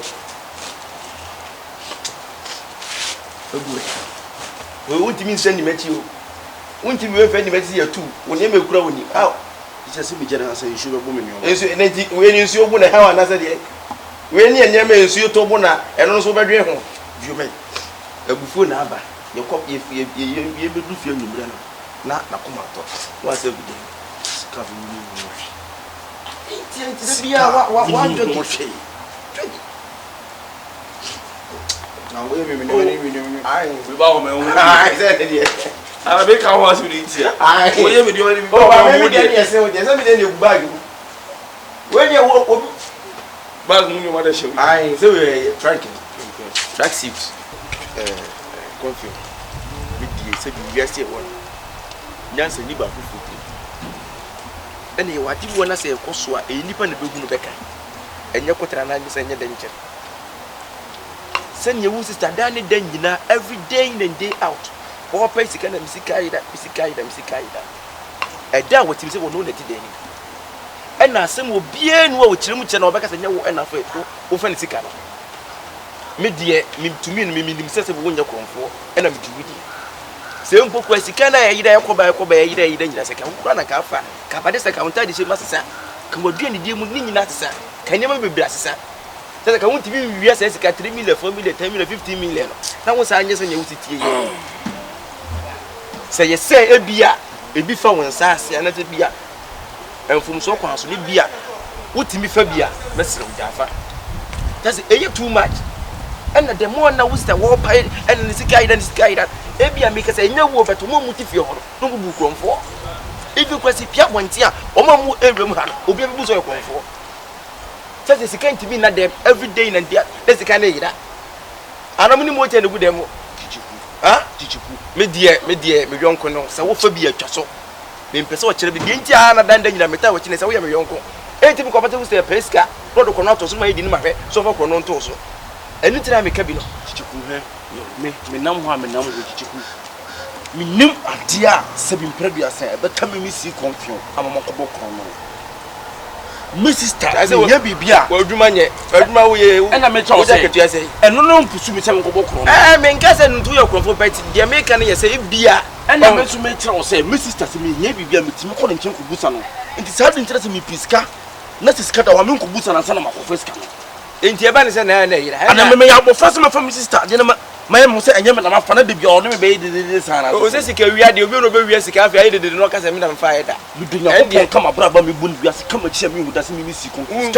We won't mean sending met you. Won't you have any message or two when you may grow in you out? It's a semi general say you should have women. When you see a woman, how another day. When you never see you to Bona and also by your home, you may a before number. You come if you do feel you na come out. What's every day? Now, I said it. I make our house with it. I will do it. Oh, I will get something you bag. When you walk, but you want to show. I say, track seats. Confuse. Say you say one. Nyanse ni ba fufu. Ene wa ti wona say ekoso a enipa na begu no beka. Enye kotra na nyi say enye denche. Say nye wu sister dan ne dan nyina every day in and day out. Wo pa sika na misika ida. E da wotim say wono na ti dan ni. Ena asem obie nu a wo kiremu che na obeka say nye wo ena fa wo fa ne sika no. Me die me tumi no me nim say wo nya konfo ena me diwudi. Se mpo kwa sika na yida yakoba yida nyina seka wo na ka fa ka ba de seka unta de she masesa ka modue ne die mu ni nyina sesa ka nyama bebra sesa sesa ka wonti bi wiya seka 3 million 4 million 10 million 15 million na wo sa anye se nya wutitie ye se ye se ebia ebi fa won sa ase ana te bia enfum so kwa so ne bia wotimi fa bia mesere wo jafa that's it too much. And the more now was the war pay and the sky that Ebia make us a no war but more mutifio, no book for. If you quasi Pia one tia, or Mamu Abraham, will be able to for. Such as it came to be not them every day and day. That's the kind of that. Anamuni mo tell good demo. Ah? Me yonko no. Sa wo fa bi atwa so. Me mpese wo kire bi de ntia na danda nyina meta wo kine sa wo ye me yonko. Enti me kwabata wo se peska. Rodo kono to so ma yedi ni ma hwe. So fa kono nto so. Enu tira me ka bi no. Chichiku he. Me nam ho a me nam ho chichiku. Me nim adia se bi mpredua se be ka me si confuse. Amamo kobo kono. My sister, I say, we be beer. Well, do my way, and I met your say, and no pursue me some cocoa. I mean, cousin to your comfort, but the American say beer, and I meant to make your say, my sister to me, maybe be a meeting calling Chunku Busano. It is hard interest in me, Pisca. Not is cut our Munku Busan and Sanama for Fresca. Ain't your banners and I may have first from my sister, gentlemen. My mother said, and you may have found the only baby this. I was a we had the will be a cafe. I did not as a minimum fire. You do not come abroad, but we wouldn't be as come and share me who doesn't mean see. And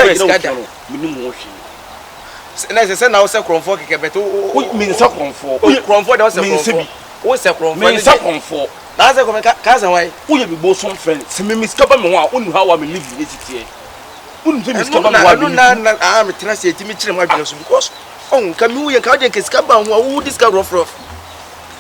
as I said, now, Sacron for Cabeto, means Sacron for Cromford, was a mean, what's a Cromford for? That's a cousin, why we be both some friends. Some Miss Cabamon, only how I may live in it. Wouldn't you, Miss Cabamon? I'm a trusted Dimitri, my because. Oh, come you can get Scabba who discover rough.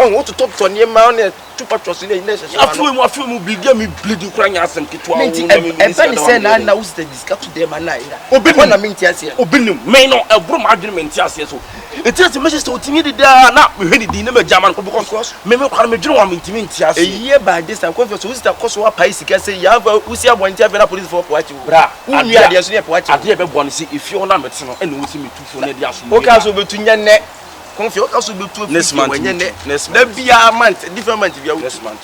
Oh, what to talk to near Mount to patrol in the nation. I feel will begin me bleeding crying as some kid. And Fanny said, I know the discuss to them and I. When I mean, yes, Obinum may not a broom argument, yes. It is a message to timid there, not we ready the number German because maybe I'm a German intimate. A year by this time, conference with the Kosovo Pais can say, Yava, who see a one time police for what you bra. Who are the what I did want to see if you're not and we see me too for the okay, between your neck. Confuse also be two next month. There be a month, different month. Next month.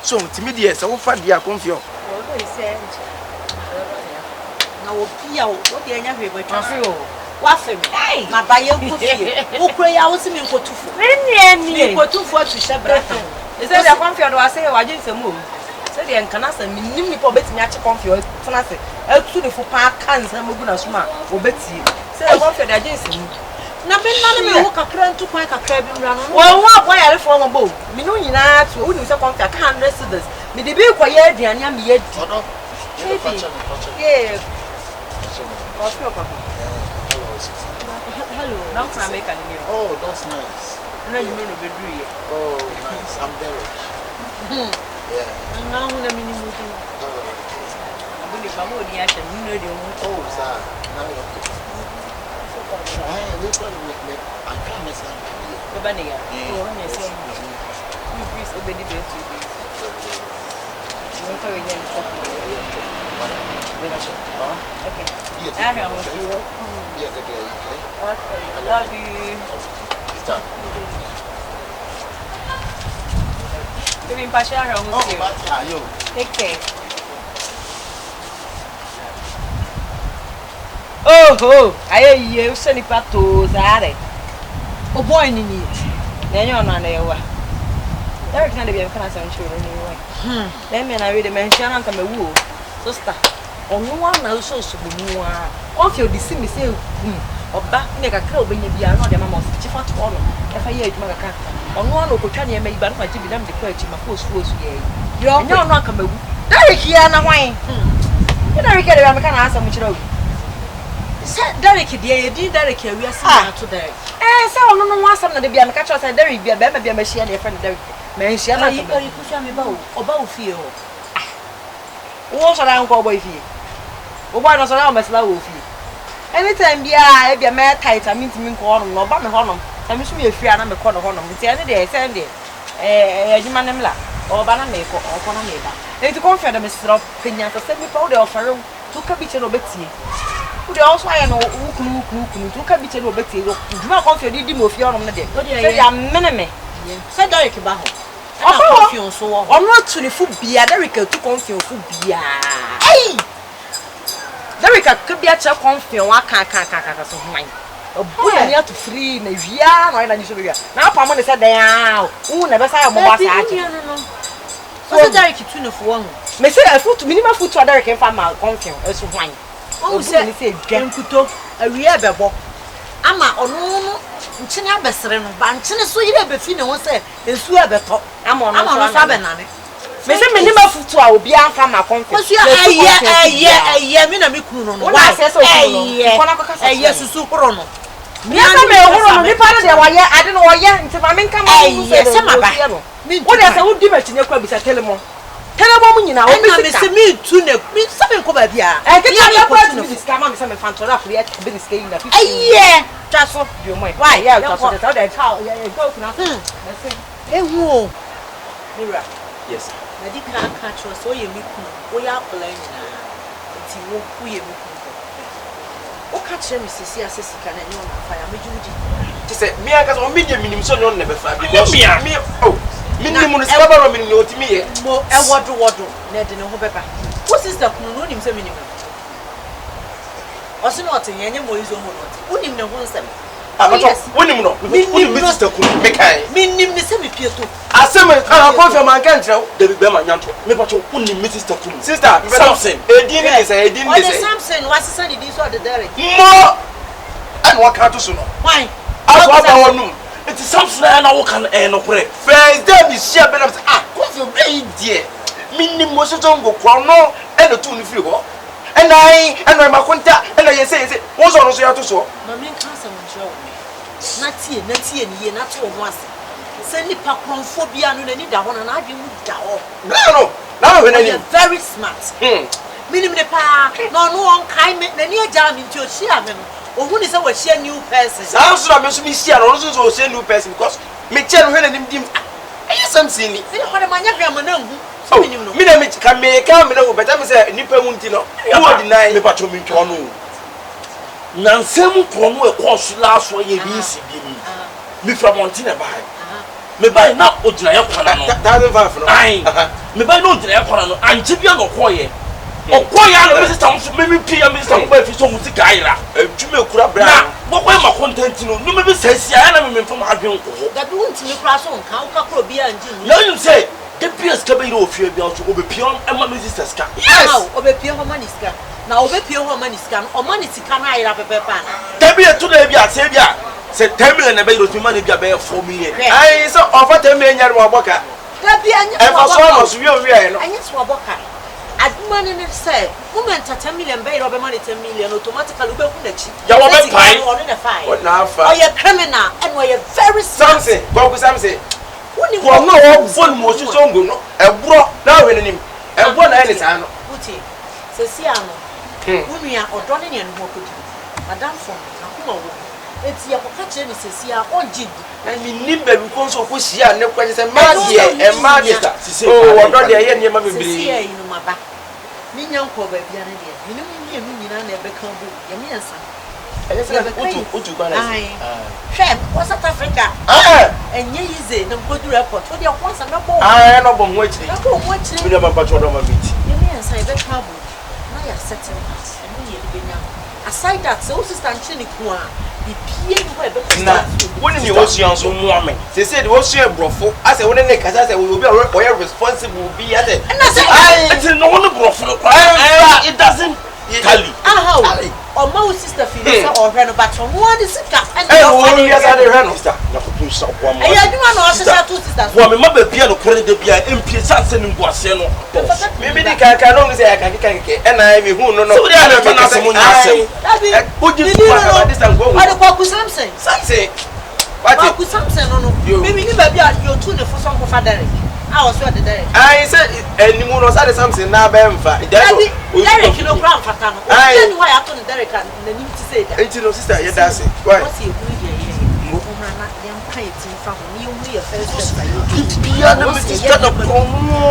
So, timid, yes, I will find the confuse. Now, what the end Waffle, my bio, who pray out to me for 2 for 2 to Shabra. Is that a confuse? I say, I didn't move. Say the Encanas and minimum for betting at a confuse. Fancy, I'll to the for park cans and Muguna Suma, or Betsy. Say, I want for the agency. Nothing, none of me walk a cran to quite a crab in run. Well, why I form a boat? Me know you not, who is a contact, can't rest this. Me the big quiet, and yam yet. Yeah. Hello, now I'm making you. Oh, that's nice. No, you mean a bedroom. Oh, nice. I'm there. Yeah. And now I'm in the movie. I'm going to come over the action. You know, oh, sir. Now you're I can't miss that. The bunny, oh, yes, you please obey the best. Okay. I have you. Yes, okay. I love you. Stop. Giving Pasha, take care. Oh, I hear you send it back to Zare. Oh, boy, in it. Then you're not there. There can't be a cancer children anyway. Then, I read a mention and come a woo. So, stop. On one also so more. Off your deceive me say, or back make a crow when you be another mamma, chief at all. If I hear my cat. On one of Cochania may ban my Jimmy Dam the question, my post was yea. You're not come a woo. Derek here and a wine. You don't get a can answer much. Derek, dear, did Derek, we are saying today. Eh, so no one wants something to be a catcher, and Derek be a baby, be a machine, a friend Derek. May she have you push me about fear. What's around go away fear? Why not around my slow fear? Anytime, yeah, if you're mad tight, I mean to me, call them, no, but my honor. I miss me a fear and I'm a corner honor. It's any day, send it. You man, or banana make or corner neighbor. They to confess the Mr. Pinion to send me powder of a room to Capitan or Betsy. Who also I know who to Capitan or Betsy. Do not confess the demo of your own day. What do you say? Said Derek Baho. I'm not to the food beer, Derek to confuse food beer. Hey! Derek could be at your confuse, I can't of mine. A boy near to free, and you should be. Now, Pamela said, they are. Who never say a mobile. So, Derek, you know for one. May say a foot minimum food to Derek and farm out confuse as wine. Oh, say, Gankuto, a real bebo. Ama ono nchini abesere no ba nchini so yire befi ne won se esu abeto ama ono so abenane me se me nima futu a obi anfa ma confess eye me na me kunu no wa se so kunu no kona kokasa eye susu kuro no Me say me ehunu ni pa no de wa ye ade no wo ye nti ma me nka ma say maba wo de say wo di ma chinye kwa bisa telemo mu nyina wo bisa me say me tu ne me say me ko ba bia ke ya ko tu ni ska ma me say me fantora ko ye be ni ska ina fi aye twaso bi o mo why yeah twaso de say how yeah go kuna ehu mira yes na di ka tro so ye mi ku wo ya apply nyina ti wo ku ye mi ku o ka chere mi sisi asesika na nyo na fa ya mejuji ti say me aka so me dey minim so no na be fa because me oh minim no se baba ro minim no otimi ye mo e wodo na de ne ho beba wo sister kunu no nim se minim o se no ote yenye mo izo ho no unim ne ho nsem wonim no wonim me sister kunu me kai minim ne se me pieto asem ana confirm an kan trew de be ma nyanto me pacho wonim me sister kunu sister something edin ni say edin ni say something was say di so de dere mo an wa ka to so no why aso aba wonum it is something na wo kan no kore first day be share be na confirm be die minim mo so ngo kwa no e no tu ni free ho and my contact and I say what's on so ya to so ma me kan sa mo show na tie ni ye na to ho ase se ni pa kronfo bia no ni da ho na adwe mu da ho no na we na ni very smart minim ne pa no on kai me na ni aja mi nti o shia me no ohun ni se we share new person so na me so mi share no so share new person because me che no he na nim dim ayi something ni se ko de manya hwe mo na hu oh me na me ka me na wo beta me say nipa mu nti no wo deny me pacho mi ntwo no nansem ko no e ko so la so ye bi si bi ni me from Montana bai me bai na odina ye kwana no 1005 no ai me bai no odina ye kwana no anje bia no ko ye okoya no me system so me pia me system ba fi so mu ti gaira adwuma kura bra na bo ko ma content no no me be sasia na me mfam adwen ko da bi wonti me kura so nka wo ka kro bia anje ni na you say the PS ka be ro ofie bia so obepion e ma me sisters ka yes obepion ho maniska na obepion ho maniska no o manisika na ayira pepe pa da bi etu na bia se bia se 10 million na be ro fi man bia be 4 million ai so offer 10 million nyare wa boka da bi anya e fa so no so wi no anya so boka admani ne say woman 10 million be ro be money 10 million automatically be ku na chi ya wo be pai what na fa oh you criminal and we are very something go ku something ko no wo phone mo so ngo no ebro na we nim ebro na ele sa no uti se si ano wunua odo ne ne ho kodi madam fon akoma wo eti ya koka che ni se si a onji na mi nim ba bi ko so ko sia ne kwa se ma die e ma die oh odo de ye ne ma me bri se si inu maba mi nyanko ba bia ne de mi nim mi nyina na ebe kan bu ye mi ensa utu bana chef South Africa enye yize na mkodu report o de kwasa na bo no bo ho achiri mi na ba chodo ma meet ye mi ensa ebe kan bu na ya settle us eno ye de benya aside that so sister nchini ku a bibie ni ho ebe na woni ni osuan so mu ame se se de osuan brofo ase woni ne kasa se we obi o responsible be ase na se it no woni brofo it doesn't Kali. How? Or my sister feels or her but from one is sister and yes I dey run sister na ko push up one more I do not sister two sisters wo me ma ba bia no kore de bia empie chance ni ngwase no me bi di kan no say kan e na me hu no so dey na me na se mo nya asem o ji tu aka this time go I dey call something what ku something no me ni ba bia you two ne for some for father I was what the day. I said, any moon was at something now, Bemfa. Derek kilogram for Tano. I know why I told Derek and the need to say that. Ain't you no sister, yes, that's it. Why? What's your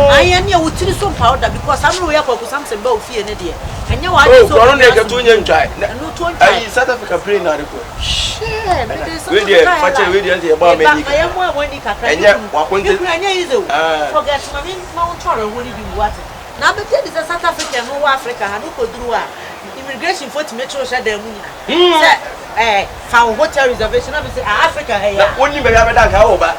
I am here with some powder because I'm not for something about fear in the and you are to try. I South Africa praying now. I am more when you can forget Mount Toronto when you do what. Now the is a South African who Africa and who could do immigration for to make sure that they're found hotel reservation of Africa. When you have a dark over.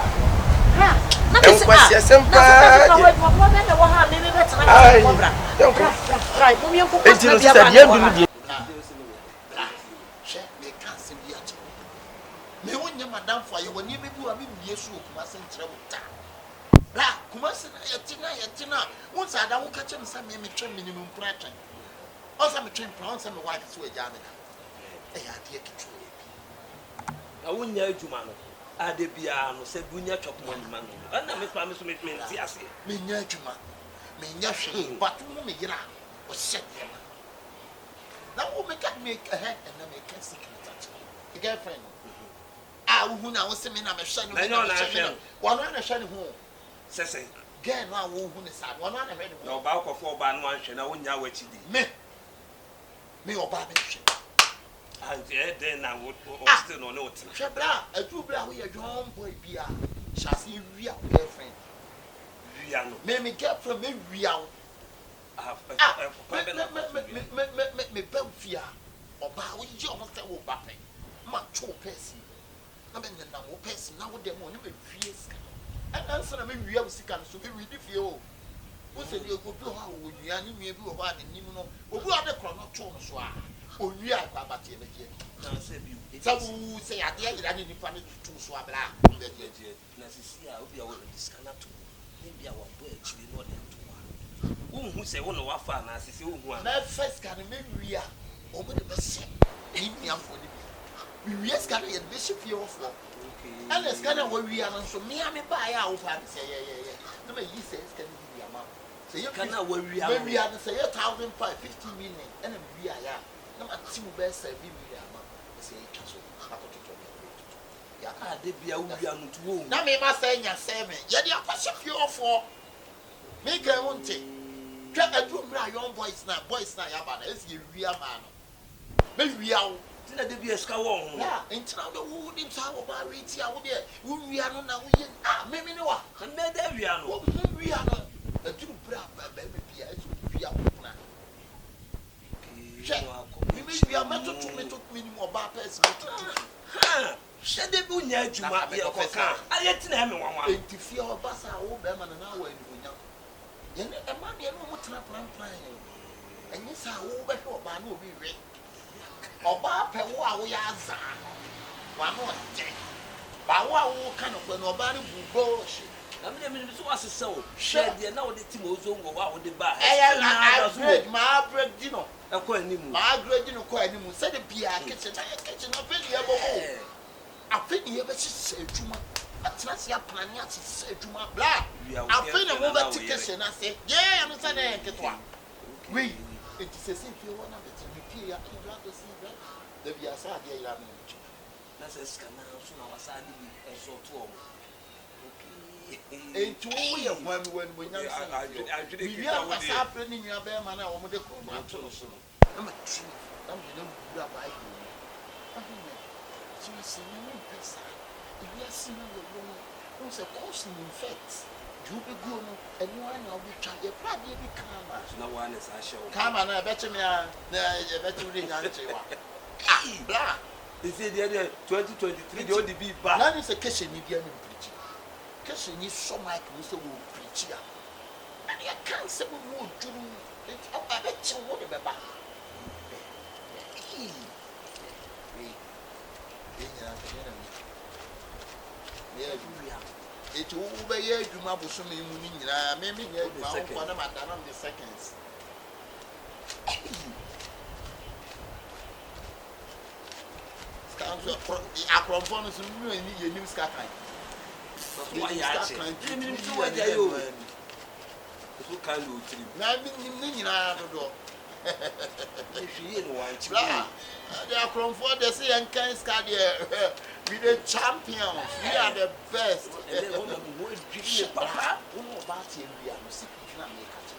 Madam for you when you be so Kumasan Trevor. Kumasan, Yatina. Once I don't catch him some minimum fraction. Also, I'm a train pounds and my wife is with Janica. wonya adwuma no ade bia no se bunya twopon adwuma no na me pa me so me ti ase menya adwuma menya hwe but mo me yira o set na wo me ka me and na me ka secret the girlfriend wo na wo se me na me hwe no me na hwe wo no na hwe ne ho sese girl no wo hu ne sa wo no na hwe ne no ba ko fo ba no anhwe na wonya wachi di me oba me hwe and then na wo still no no tina hwe bra adu bra wo ye dwon boy bia chasi wi a girlfriend wia no me girlfriend me wia wo me bafia oba wo ye o se wo ba pe ma cho pesi na me na wo pesi na wo dem o ne be fie sika answer na me wia wo sika so be di fie o wo se di obi ho a wo nua ni nua bi wo ba ne nim no obi a de kro no cho no so a onua akwa bate be je na se bi sa wo se ade ya ira ni nipa ne tu so abra na sisi a obi a wo sika na to ne bia wo bo akiri no de to a wo se wo no wa fa na sisi wo hu a na first kan me wia o mo de be se ni nua fo ni we wia ska na ye be se fie wo fo okay and ska na wo wia no so me a me ba ya wo fa se ye no me yi se ska ni wia ma se ye kana wo wia we wia no se ye 1550 million and me wia ya na ma ti mo be se bi wia ma se ye twa so akototo ya ade bia wo wia no to wo na me ma se nya se me ye de akwase fie wo fo me ga wonte twa adu mra young boys na ya ba na esi wia ma no me wia wo tina de bia ska wo ho ya entra do wo dim sa wo ba reti a wo de wo wia no na wo ye me ne wa me de wia no wo wia no adu bra ba me bia esi wia wo na me wia ma to me ni mo ba pesi ha shede bu nya adwuma ye ko ka aye tina me wanwa enti fie o ba sa wo be ma na wa anunya ye ne e ma de no mo tena plan enye sa wo be hwe oba na obi we oba pe wo a wo ya za wa no je ba wo a wo ka no no oba ne bubo shi na me so wasese o shede na wo de timo ozo ngo wa wo de ba ma break dino e ko animu ma break dino ko animu se de bia kitchen na fe de ebo ko afi ni ye be sise adwuma atena se aplan ya sise adwuma bla afi na wo be tikese na se ye am se na nketwa we it is a fie wona beti mi pie ya ibra to si ibra de bia sa de ira me nchi na se skana so na wasa de bi eso to o enti wo ye hwan mi wan mo nyam se bi ya wasa apre ni nua be ma na wo mo de ko ma to no so na ma ti na mo de bura ba ai so se na pesa e ya si na wo no se cause in fact you be go no anyone na obi twa ye pra de bi kama na wa ne sa show kama na be cheme na ye be cheme nya nchewa bla this is the 2023 the old be ba na ni se kese ni bia ni preach kese ni so mic ni se wo preach ya and ya kan se wo mo duru it aba be che wo de be ba it will be a duma busumi munira maybe one of madam the seconds akron so nu ani ye nim ska kan why ya che nim so wa ja yo so kan lo tiri na nim ni nyina dodo hwie no wa chi the akron for the say and kan ska there we the champions we are the best and then one of the world dream papa one of ba tie bia no secret na me ka che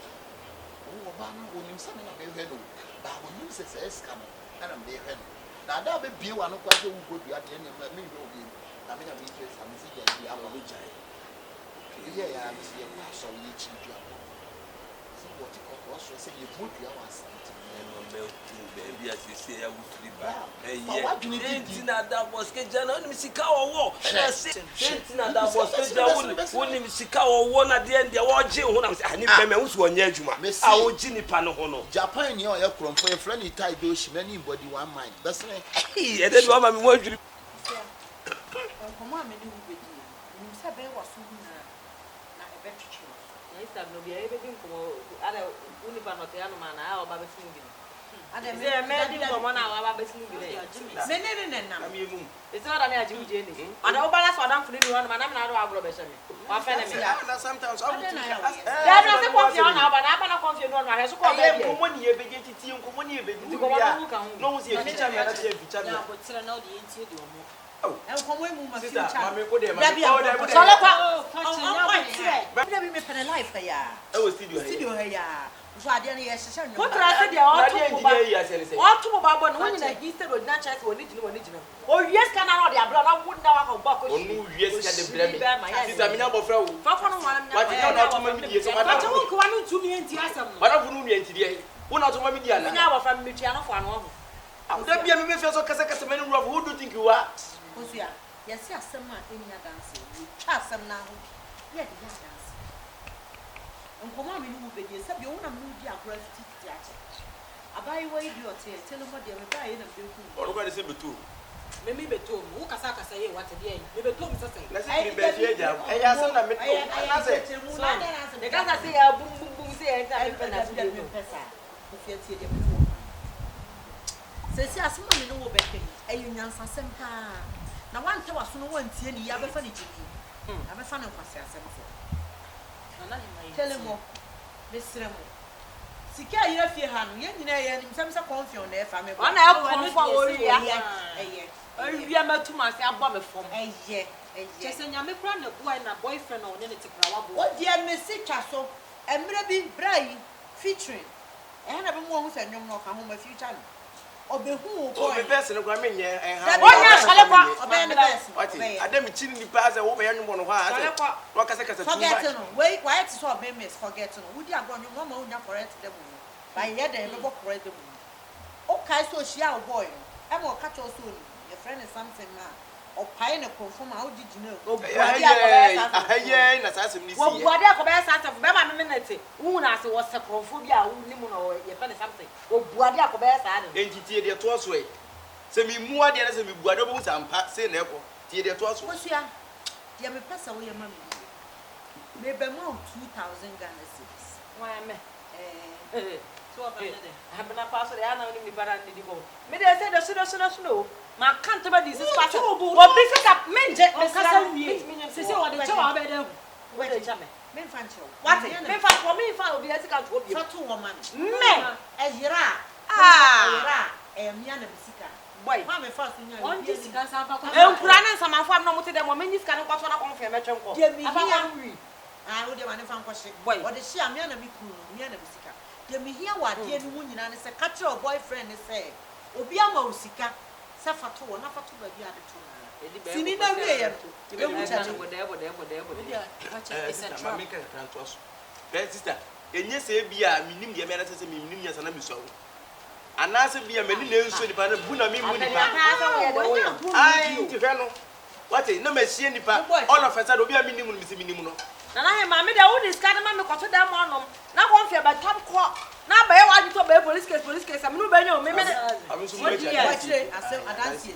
one of ba no onim se na be hwe no ba onim se se ska no na be hwe no na da be bie wa no kwa se wo godu ade ne me me obi na me na me interest am se ya bia wa be jai okay ya me se ya so ye chi bia so what you call so say you put your was baby as you say I will free back what do you think na da boss ke jana oni misika owo na say think na da boss ke jana oni misika owo na de ndia wo je ho na say ani pe me wusu onye adwuma a wo ji nipa no ho no Japan ni o ye kromfo e friend ni tai do shi many body one mind best ne e de do ma me mo adwiri komo ameni wu bedi ni se be wo so na e be twetwe na Instagram no bia e be din komo ara uni pa no te anu ma na a o ba be sin bi Ade me me di mo na wa ba betini bi le. Me ne na. am yemu It's not an ajimu je ni. Ada obala so adam funi ni won ma na me na do agro be shame. Wa fe na me. na sometimes am to Ya na se confuse na aba na confuse no na he so ko be. ko mo ni e beje titi ko mo ni e beje no wo si e ficha me na se e ficha me Ya ko tira na o de entie de omo. oh En ko mo emu ma sister future. mami ko de Dabi mami a oh so le kwa. Kwa. Dabi me pene life ya. e wo studio Studio ya. So ade na ye hye nyo. Ko tra se de o to mo ba. O to mo ba bo no nyina he said o na chance woni jina. O yes kana na o de abla na wo nda wa ko ba ko shi. onu wies ka de bra me sister mi na bo fra wo Fa fa no wa na. wa ti na to ma mi die so Fa madam wo ko wa no ntumi enti asem no. madam fu nu nu enti die wo na to ma mi die ana Nya wa fa mi tua no fo ano ho. da bia me be fe so kasa kasa me nu who do you think you are Osuya, yesi asem a enya dance. Twa asem na ho. Ye de ya dance. Nkoma mi nu be de se bi wo na mu di akora fiti ache. Abai wa idi ote tell mo de me ba ye na be ku. o ko de se betu Me mi beto mu kasa kasa ye wate de yi. Me beto mu sese. na se mi be fie ja e ya se na me na se Mu na dance. De kasa se ya bum bum bum se ya ta pe na de su. pesa. Ku fie tie de me wo. Sesi asem mi no wo be ke. Ayu nyansa sem pa. Na wante waso no wantie ni ya be fa ni jiki. Ya be fa na kwase asem fo. Na na mai. Telemo. Besremo. Sika ye fie ha no ye nyina ye nim sem se confusion na e fa me. Ona e konfo ori ya. Eye. Ewia matuma se abo me fom. Eye. Chese nyame kra na boy na boyfriend o ne ne tikra wa bo. O dia me si twa so. Emre bi brai featuring. Na be mo hu se nwom no ka ho ma future no. Obehu o be best no kwa me nye en ha Onya sole kwa obe ne best. wati adam chiri ni pa se wo be yanu mo no ha ase no kasa kasa too Forget much no. Wait, why it so be miss forget no. Wudi agbo nwom mama unya correct dem. Ba ye dem be correct dem. O kai so shia o boy. E mo ka cho so ni. Your friend is something na. O pai ne confirm how did you know? O buade aye na sa asem ni si wo buade akoba sa asem be ma me minute wu na se wo se konfo bi a wu ni mu no ye pe ne something wo buade akoba sa ne entitie de to so e se mi mu ade na se mi buade bo sampa se na eko tie de to so Osua. Dia me pesa wo ye ma me. Me be mo 2000 Ghana cedis. wa me so ba ne de abna pa so ya na ni para ni di ko me de se de so ma can't be this part wo bi se ka menje me kasa wie se se wo de chewa be de wo de chame Me fan chew. what me fa for me fa obi esi ka to obi Fa to woman. me Ejira. ah Mia na bisika. boy Ma me fa so nya. on ji sika sa fa kwa enkura na nsamafo am na mo te dem mo menyi sika ne kwaso na konfe metwe nko afa kwa wi Ah, wo de ma ne fa nkɔhye. Boy. Wo de hye amia na me kunu, mia na bisika. De me hia wa de ni mu nyina ne se ka kire boyfriend ne se obi ama wo sika se fa to wo na fa to ba bi ade to na. Sini na wie ye to. Be mu chaje. it's a trap make a transfer ben sister enye se bia minim de me na se minim nya sana mi so ana se bia mani na enso nipa na bu na mi mu nipa ai ti hwe no what na ma hie nipa all of a sudden obi a minim no mi se minim no na na he ma me de wo discard ma me kwato dem onom na konfe ba tam ko na ba ye wa ji to ba police case am no ba nya o me me am so mu Wa echa kire asem adansie.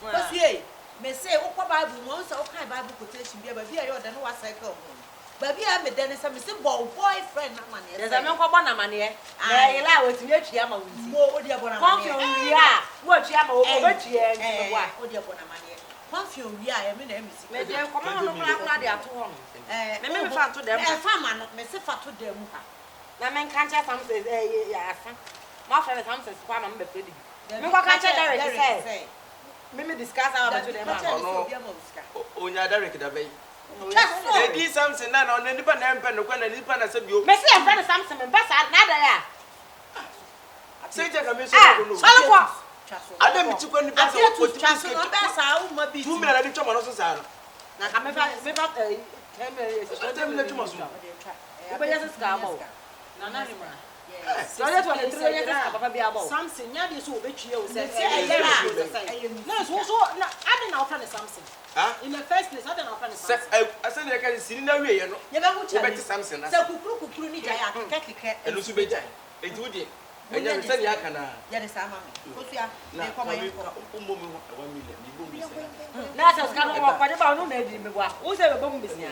Osie me say ukwa Bible mo so ukwa Bible quotation bia ba bia ye oda no wa cycle mo. Ba bia me de ne say me say boyfriend na man ye. There's a me ko bona mane na ye la wetumi atwia ma wunti Mo odi abona man. konfe wi a wo atwia ma wo ko betwia nti wa Odi abona man ye. Konfi wi a me na emi sika. me de ko ma no kula de ato ho me fa to dem fa ma no me se fa to dem ha. na men kan cha sam se ya afa ma fa na sam se kwa ma me be fredi me ko kan cha direct say me discuss about to dem no onya direct da bay Chaso. e di something na no nipa na empe no kwa na nipa na se bio me se e friend Samson me basa na da ya se je ka me so ko no sala kwa Chaso. adam ti kwa nipa se Afi o tu chaso no be sa u ma bi. 2 million na di choma no so sa no na ka me fa adam na choma so na na ni ma so let one three years papa bi abo Samson nya de so obetwie o say na so na ade na ofra ne Samson in the first place ade na ofra ne Samson asa ne ka sini na wie ye no Ye be hu wo beti something na se kukuru ni jaya kekeke. enu su beja enti wodi enya me sani aka na Ya de sa ma me. Osua me ko ma ye ko. umbo me 1 million ni bo mi se na access kan wo kwa de ba no na edi me bua wo se be bom besia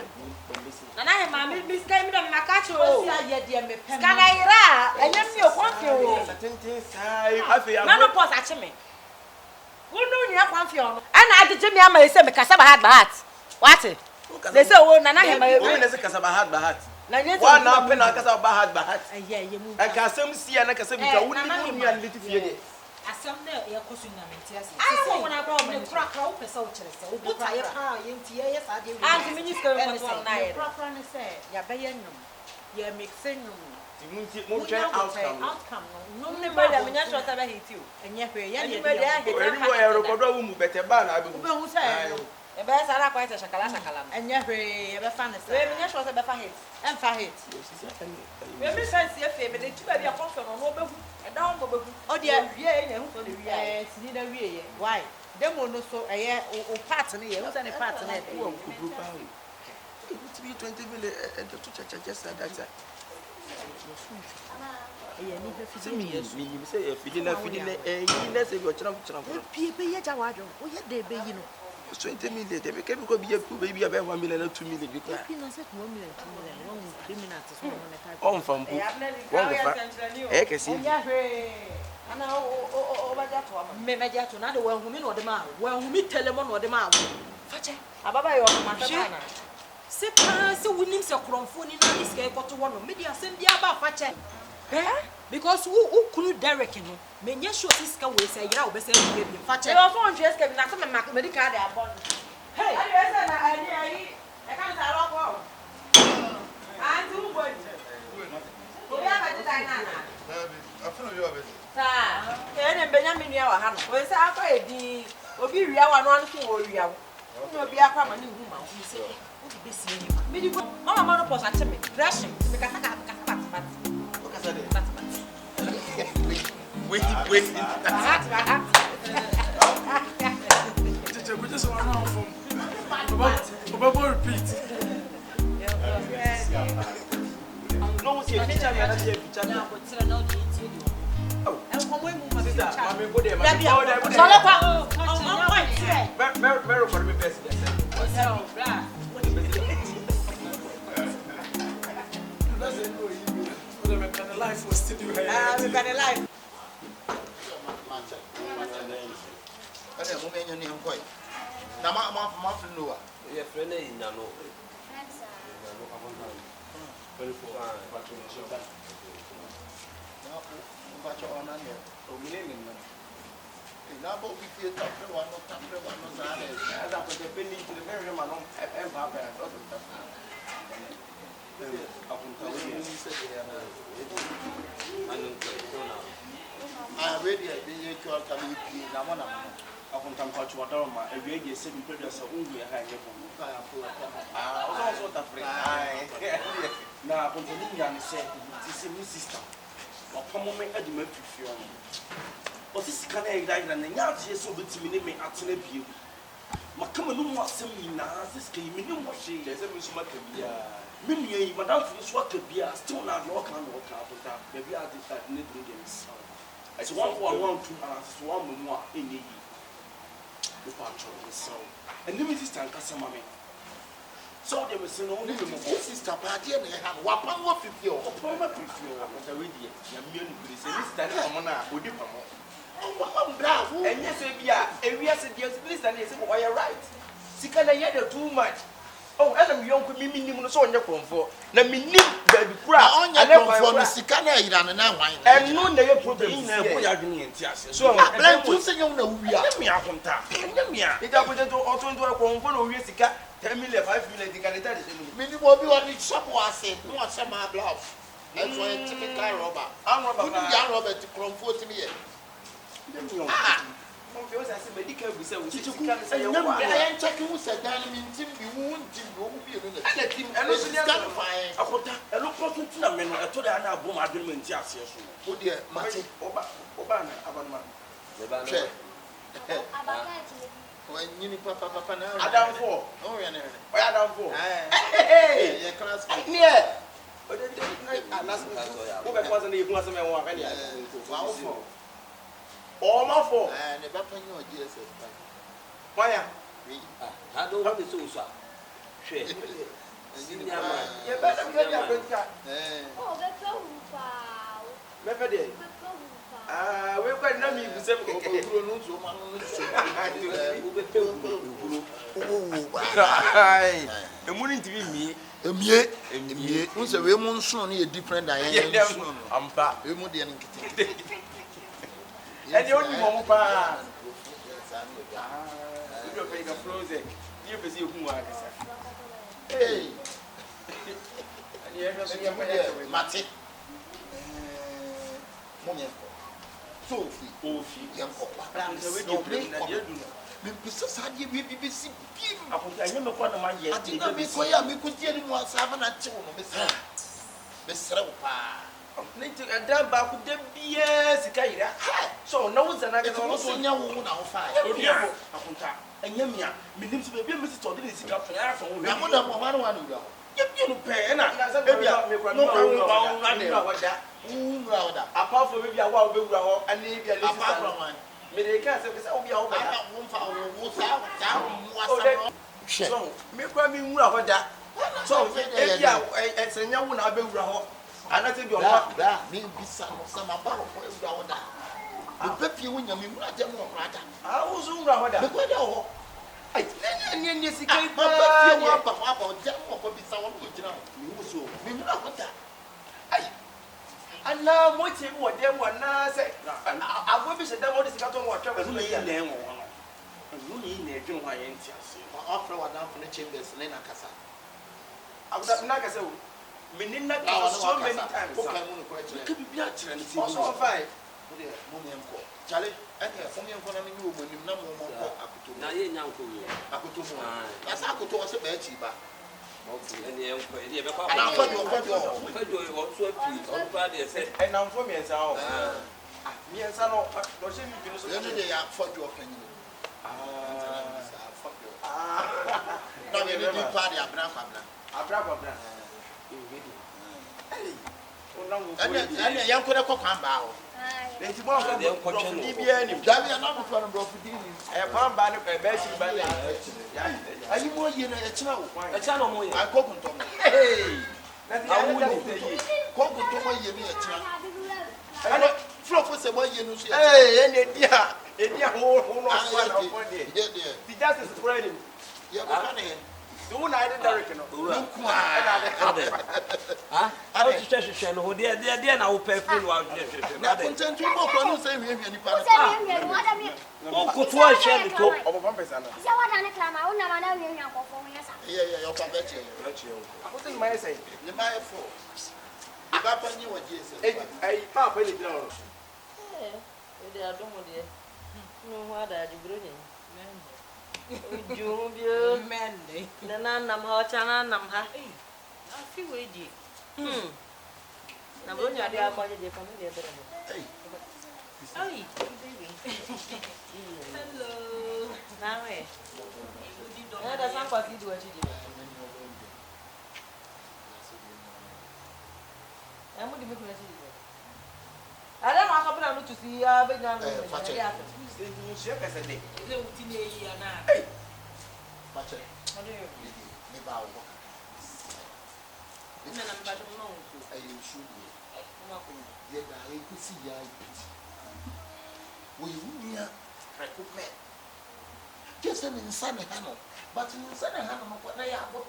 na na he ma me sika mi da me maka cho si aye de me pem sika na ira enye mi o kwanfi o Tenten sai afi ya. na no pause ache me wo no nya kwanfi o no ana agege mi ama ese me kasa ba heart what they say wo na he ma Wo ne se kasa ba heart na nye wa na pe na kasa ba heart aye ye mu aka sam sia na kasa bi ka wo ni mu nua ne fie de asam na ye kosu na menti ase ah wo na bro me kra wo pesa wo kire se wo buta ye pa ye nti ye sa de anti me niska ko na ye kra ne se ya be ye nyum ye mixing nyum mo try outcome no ne ba da me nya short ba hit you enye hwe ye ani ye ba da he eri mo e record wo mu bete ba na abe wo be hu se e ba sa ra kwa ite shakala no enye hwe ye be fa ne se we me nya short ba fa hit em fa hit we me fancy e fe me de tuba bia confirm no be hu e da ho be hu o de wie nya hu so de wie sini na wie ye why demo no so eye o part ne ye hu se ne part ne e wo ku pa o it be 20 million and to check just that ye ni be fi mi say fidi na yi na say bi o chira ko pie be ye ja wadwo o ye de be yi no 20 million de be ke bi ko bi be 1 million na 2 million bi ka pie na se 1 million 2 million one criminal so no ne ka on fampo won go fa e ke si ya hwe ana o ba ja to ama me me ja to na de wan hu mi no de ma wan hu mi telemo no de ma fache ababa yo ko mata na se pa se wunim se kronfo ni na iska e koto wono me dia sem bia ba fache because who kunu Derek no me nya show iska we se yira wo be se bi bi fache e o fon dress ke na se me medical de abon hey ari we se na ari e kan ta ro ko antu bo obi aba di dai na afuna bi obi ta ke ne Benjamin ya wa ha no we se akwa edi obi wia wa no anu so wo wia wo no obi akwa ma ni hu ma wo se o di besi ni me di ko mama ma no pos ache me pressure me kasa bat o ka sa de wait we just want to from Baba repeat no see teacher me na dey teacher na ko tira na o di ti di o en ko mo mu ma bi cha ma me go there ma so le kwa on point me record me best there o se o bra the life was still here we got a life ade mo me nyane nkoi na ma fi no wa ye friend e na no ba cho ona ne o mi ne na na bo bi tie ta pre wa no za le ada ko de penny to the very man on e ba ba do to ta apunta we ni se de na anu ko na we dia bi ye cho ta mi pi na mo apunta mpa chwa da ma e we ge se bi pe do so ungu ya ha ye ko ka ya ko o so ta free na apunta ni nya ni se ti se mi sister wa pamo me adima fifio o si sika na ira ira na nya je so betimi ne me atena bie makama no mo asem nyina siska yi me ne mo hye je se me so maka bia me nua yi madam fu so aka bia still na no ka apunta be bia de ta ne drum game so I so one two and so one mo a enye yi the patron so and me sister nka sama me so dem say no ni me mo sister pa dia na ha wa pa wo fifio o pa ma fifio apunta we die ya me anu kure se sister na mo na odi pa mo and yes, if we are serious, and yes, why you're right. Sika na yet too much. Oh, and I'm young with me, so on your comfort. Na me need baby cry on your comfort, Sika na ira na wine. And no, they problem in a boy arguing. So I'm playing to say, you know, we are me out from town. Let me out. It happened to also into a comfort of Sika. 10 million, 5 million, they can tell you. Many will be on each shop was said, what's some my blouse. That's why I took a car robber. I'm Robert to comfort me. Ah, because I said, medical, we said, we should I am checking who said, I mean, Tim, you won't be in the team. And also, I put a look for to men. I told her now, boom, argument. Yes, oh dear, Martin, Obana, Abana. When you papa now, I down for. Oh, yeah, I down for. Hey, your class, yeah. But then, last week, wasn't even was a man walking. Wow, all my fault. And the back on your GSS. Why? I don't want to so. Share. You better get your friend. Oh, that's so Remember that? We're quite nummy with some the morning to be me. Who's a woman soon a different than I'm back. We would and the only one you're paying a frozen. You see who I hey, Mati. Sophie, young papa. Because I give you BBC. I remember one of my years. I did not be so young. We could get him once having a children. Miss Ropa. And then back with them years. So, no one's another also now fire. And Yamia, Mims will be Mrs. Toddy. I'm not one. You pay, and I apart from maybe a wild baby and maybe a little one. May can't say, oh, be over. So, make me move that. So, it's a young one, I'll be wrong. And I think you're not that. Maybe some about that. I'll bet you when you're not them. I was soon rather. I didn't see and now, what's it? What they want now? Say, I will be said that what is got on what trouble in the name of one. And you need a drink my interest. After what down from the chambers, Lena Casa. I was at Nagasa. Menina so many times. Could be actually also five. Charlie, and for me, I'm going to you when you know more. Now, you know, I could do more. That's how I could also bet you back. And I'm for me as our me and son of the other day I fought your opinion. No, you didn't party a brava. And young could have come out. They tomorrow, they are not from Brofidi. I have found by the best. Are you more in a channel? A channel more. I go to hey, that's how we go to my year. And Flop was a boy, you know. Hey, and dear, who knows one day. The justice spreading. You're funny. The one I didn't direct. I was just saying, oh, dear, now pay for you. Now, content to walk on the same way. Oh, good to share the talk of a person. So, what I climb, I will never know you for years. Yeah, you're from that. I wasn't my say. The my fault. If I knew what you said, I papa it down. They are doing it. No, what are you bringing? You manly. The Nanam Hotana Namha. I feel with you. Now, when you are there, for the family. Hey, hello. Now, that's not what you do. I'm going to be I don't know how to see you. Just an insane handle, but in insane handle, what they are, what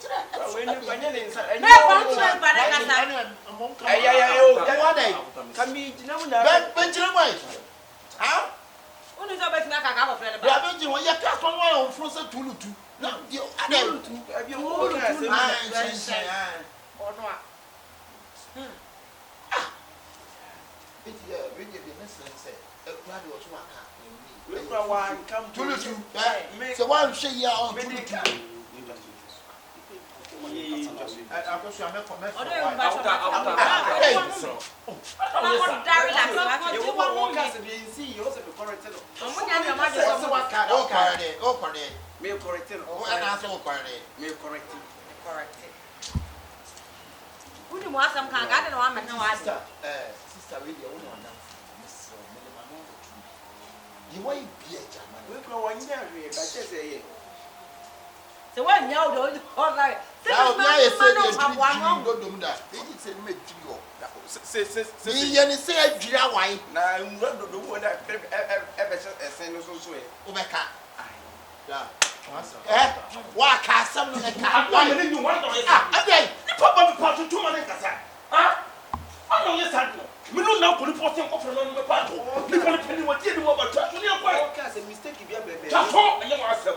Only the best knock out of it. I bet you when you cast one way on frozen Tulu. No, you are able to have your own or not. It's really the necessary. A blood was one. Come to you. So one say you are on you won't be a German. So when you all right. Now I say you go do that. They say me trio. Say You say Jira why? na ndo do wo na ebe esen no so so e Obeka. Yeah. What can some of the car? Why did you want to Again. Papa part to 2 months kasa. Ah? I know yes I know. Me no now police force off from no part. Me police tell you what you do about trash. You know why? okay say mistake bi abebe Trash I am asem.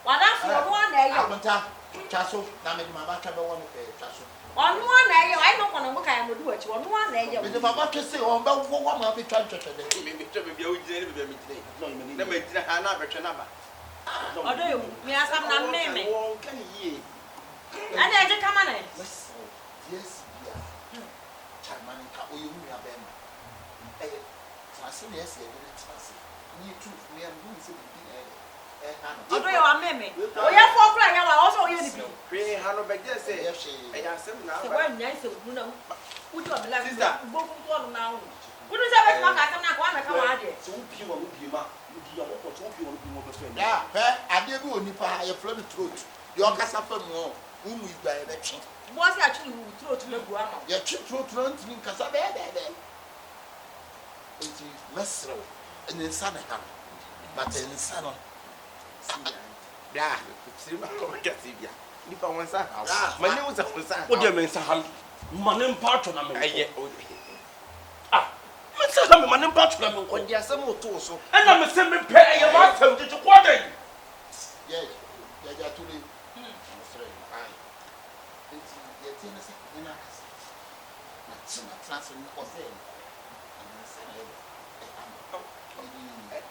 One after one day. Abanta. Chaso na me mama ka be won chaso. On one day, I don't want to look at you do it. On one day, Me mama ke say on ba wo wa ma be twa twa de. me twa be o jire be me tire na me tire ha na betwe na ba odo you me asam na me won kan yie and I just come on it. Yes, yeah. Chairman ka o yu ya be ma. Trase na ese e be trase. Ni truth me am who say be odo you am me o ya for kra ya wa also you ni bi hwe ha no be je say e ya sem na se ba wa nya se bu na wo do am la sister bo ko na wo wo do say be ma ka sam na ko na ka wa de So you want to be ma. You do what so you want to be more friend. yeah, ade bi oni pa ye flow the throat. The okasa fam ho. Umu igba e be twi. bo say actually wo throat na bu ama Ye twi throat no ntini kasa be. Enti mesro. Eni nsa na ha. But nsa no. Yeah, siri ma ko ka tibia ni pa won sa ha ma ni wo sa ko sa What do you mean sahal? Manem part na me. aye o Ah. Me say na me manem part na me. o di asem o to so And I'm say me pay e ma tell you to quarter. yes. Ya ja tuli. Mesro. Ai. Enti ye tin na se ni na kasa. Na tsina transo ni ko se. Ani se na e.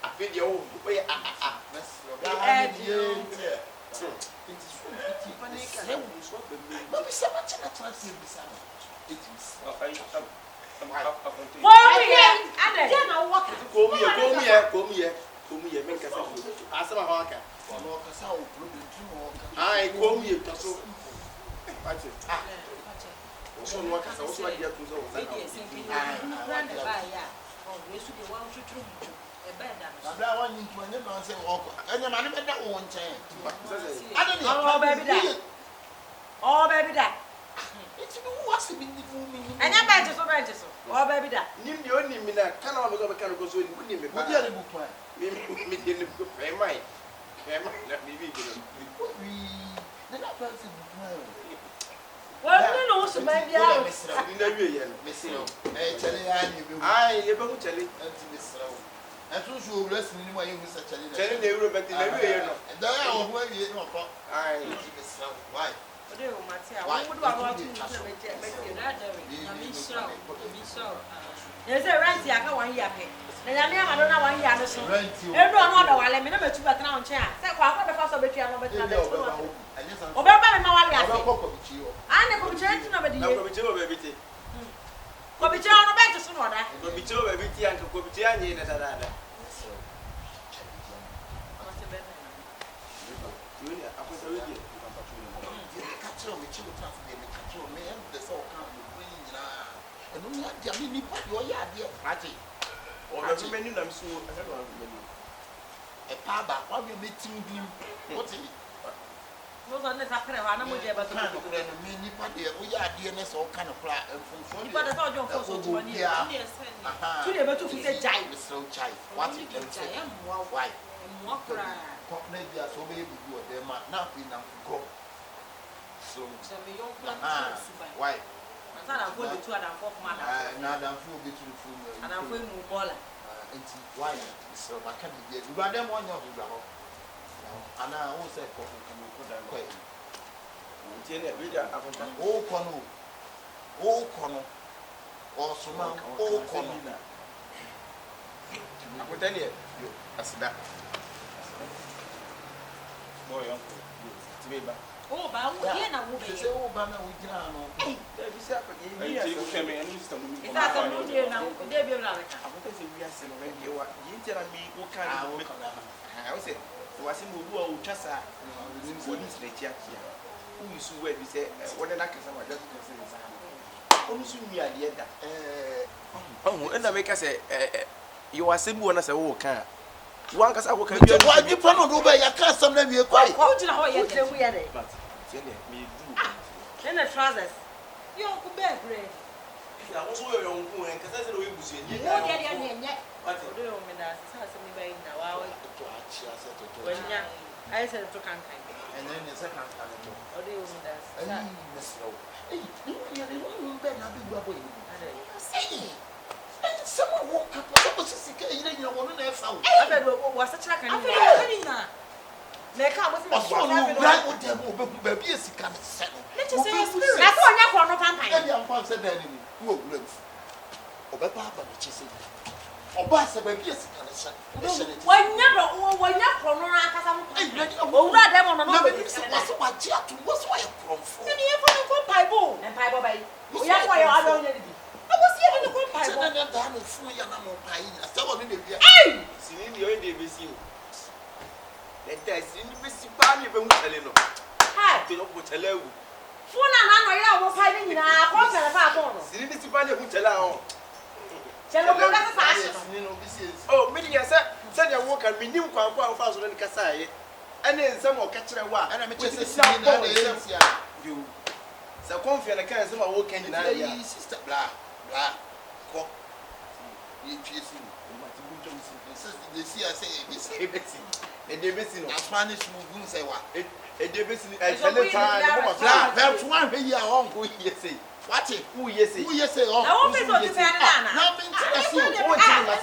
afi de o we Mesro. Eh, It's so pity. But we say what you not say this hour. It is. bo we ade je na wo ka Come here, make us asema ha aka. No kasa o problem too. Ai, come here, so. Watch it. So no aka, so what you do so. brand ba ya o we su de wa tuturu e ba da Na bla one into any man say oko. Anya man be da o nchen. I don't oh baby da It's no what's been the woman. anya ba je so oh baby da nim de oni mi na kana wa me so be kana ko so ni nim me What ba. the book man? Me de ni ko pe mai. Pe mai na mi bi bi. We then that person book man. wo ni no so ba bia o Ni na wie ye no. Mesro. Chale ya ni be. Ai, ye be ku chale. Anti mesro. Atu so bless ni mo ayi hu sa chale. Chale na euro be ti na wie ye no. Da ya o ho wie no ko. Ai. Anti mesro. Why? ode o mate a wo do aba tu na me je me na da we na mi show ye say rent ya ka 1 year pe na ya me amado na 1 year no so e do no oda wale me na metu ba tena on che a say kwa kwa be fa so betua no betua be tu o be ba me ma wale ase ane ko biche tu na be Na die ko bi che be bi ti. ko biche no be tu so no da Ko bi che be bi ti an ko bi che anyi na da da. Yoni akwata wi Catch me, chill traffic, catch me, and the so come bring and only at the mini part your yard, dear party. o be menu na mi so asa do menu. A paba, why you meeting him? What's it? no so na sa kre wa na mo je ba so Kind of a mini party, we are DNS all kind of flat and from ipa da so jo fo so tu mani tu de be tu fi se jai Mr. Chai, what it can say? Why? mo kra Maybe I saw baby do a damn nothing and go. So, se me yo plan why? na na fo de tu ada fo ma da Now I'm full bit to the food. ana fo mu bola Why? So, I can't be there. You got them on your brother. And I also say, Ti ne bi da akwata. oh, Kono, or Suman, oh, Kono. Akwata ne asida. Boy uncle. Ti be ba. oh ba wo ye na wo be Say, oh, Bana, we can know. Da bi se akwata ye Ti ku keme enu system ni. ita ta mo de na de bi na ka akwata se wi ase no we ye wa ye ntira mi wo kan me. Ha o se wasi mo bu o twa sa police na chia chia. Who is who we say what na kasa wa just say sa. Onu su mi ade da. Oh, and na make say you wasi bu na say wo kan. One can say, "What can you do? Why you plan on over your car? Some name you quite. How do you know how you tell me? But me do. Then the trousers. You don't go back, Ray. I was wearing your own because I said we was in. You don't get any yet. What do you mean that? Has me by now. I said to Kankai. And then the second time. What do you mean that? Miss Low. Hey, you better not be babbling. Say, someone woke up. What was this? You didn't want to found. What's the track? I'm feeling now. They can't was right with them, baby, is kind of settle. Let us say, spirit. That's why you're not vampire. And your father said, who live. Or Papa, which is or Bass, baby, is kind of settle. Why never, why not from rather them on another. What's what you have to, what's why you're from? Then you have to go Bible and Bible by. That's why you're alone. I was here in the group. I don't know that I'm full young pie. I saw one in the hey! See, you're in the museum. Let us see the missing party of Mutalino. Hi, to look with a low. Funa, I was hiding in a quarter of our phone. See the missing party of Mutalao. Oh, media said your work and me new quite fast than Casai. And then some more catching a while. And I'm just you. So confident I can't say my work in the sister. Blah, blah, cock. They see I say, we say Betsy. And they Betsy, no Spanish movie say what? And they Betsy, I tell the time. That's one year on who you say. What if who you say? Who you say? Oh, I won't be able to say that. Now,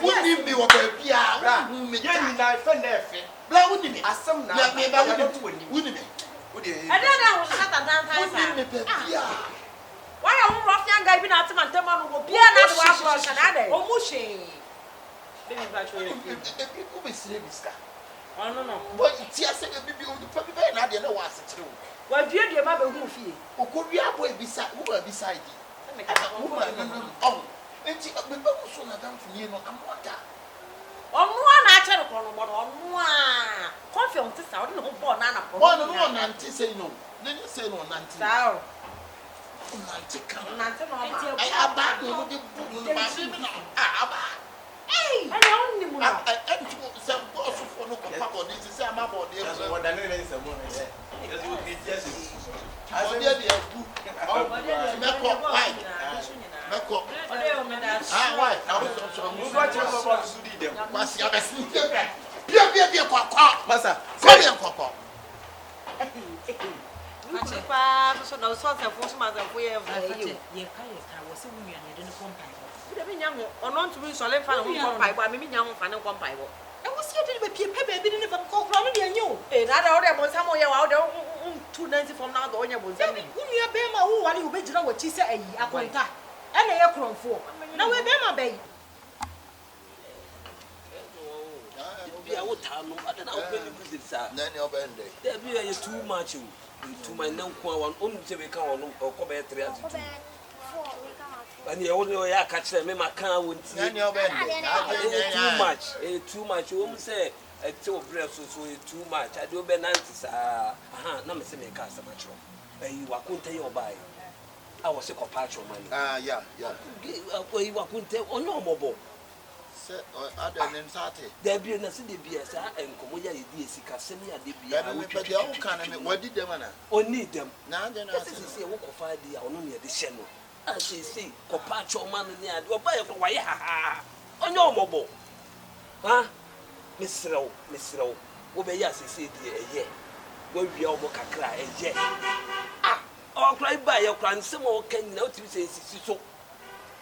what do you mean? What a PR? Who me? Yeah, me knife and nephew. Blah, wouldn't me? As some now, maybe I wouldn't me. I don't know what that time. Why are you rough young guy been out to my demo? Will be another one. Mushy. People be serious. Oh, no. But it's just a baby on the puppy, and I don't know what's true. Well, do you have a goofy? Or could we have beside who are beside you? Oh, and she up the boat soon down from you, I'm water. On one, I tell upon one. Confidence, I don't know, born on Nancy say no. Then you say no, Nancy. Nancy come, I have back to the book. Hey, I only some boss for no papa. This is a map on the other one. I did the book. Why? I was watching about to see them. Must you have a sleep? Be a papa. Massa, say a papa. So no sort of force mother way of you. You was a woman and didn't compare. Or not to be solid fan of compire, but maybe young fan of compire. I was here to be a paper, didn't even call probably a new. And I don't know some way out there 290 from now. The owner was only a bema who are you better what she said a quanta and a acron for. Now we're bema bay. I would tell no other than open visit, sir. There be too much to my non one only to become or come at 3 hours. And you only catch them, I can't win. Too much. You won't say a 2 breaths so too much. I do benantis. Number 7 cast a match. You are couldn't tell you buy. I was sick of patch of money. Yeah. You couldn't tell or no mobile. Other than Saturday. There be a city BSA and Comoya is Cassimia de what did them or need them? Now then, I see a walk of idea or only the channel. I say, Copacho man in the ad, or buy a Hawaii. Oh, no mobile. Huh? Miss Row, Obeya said, yeah. Where we all walk a cry, yeah. Ah, or cry by your clan, some more can know to say so.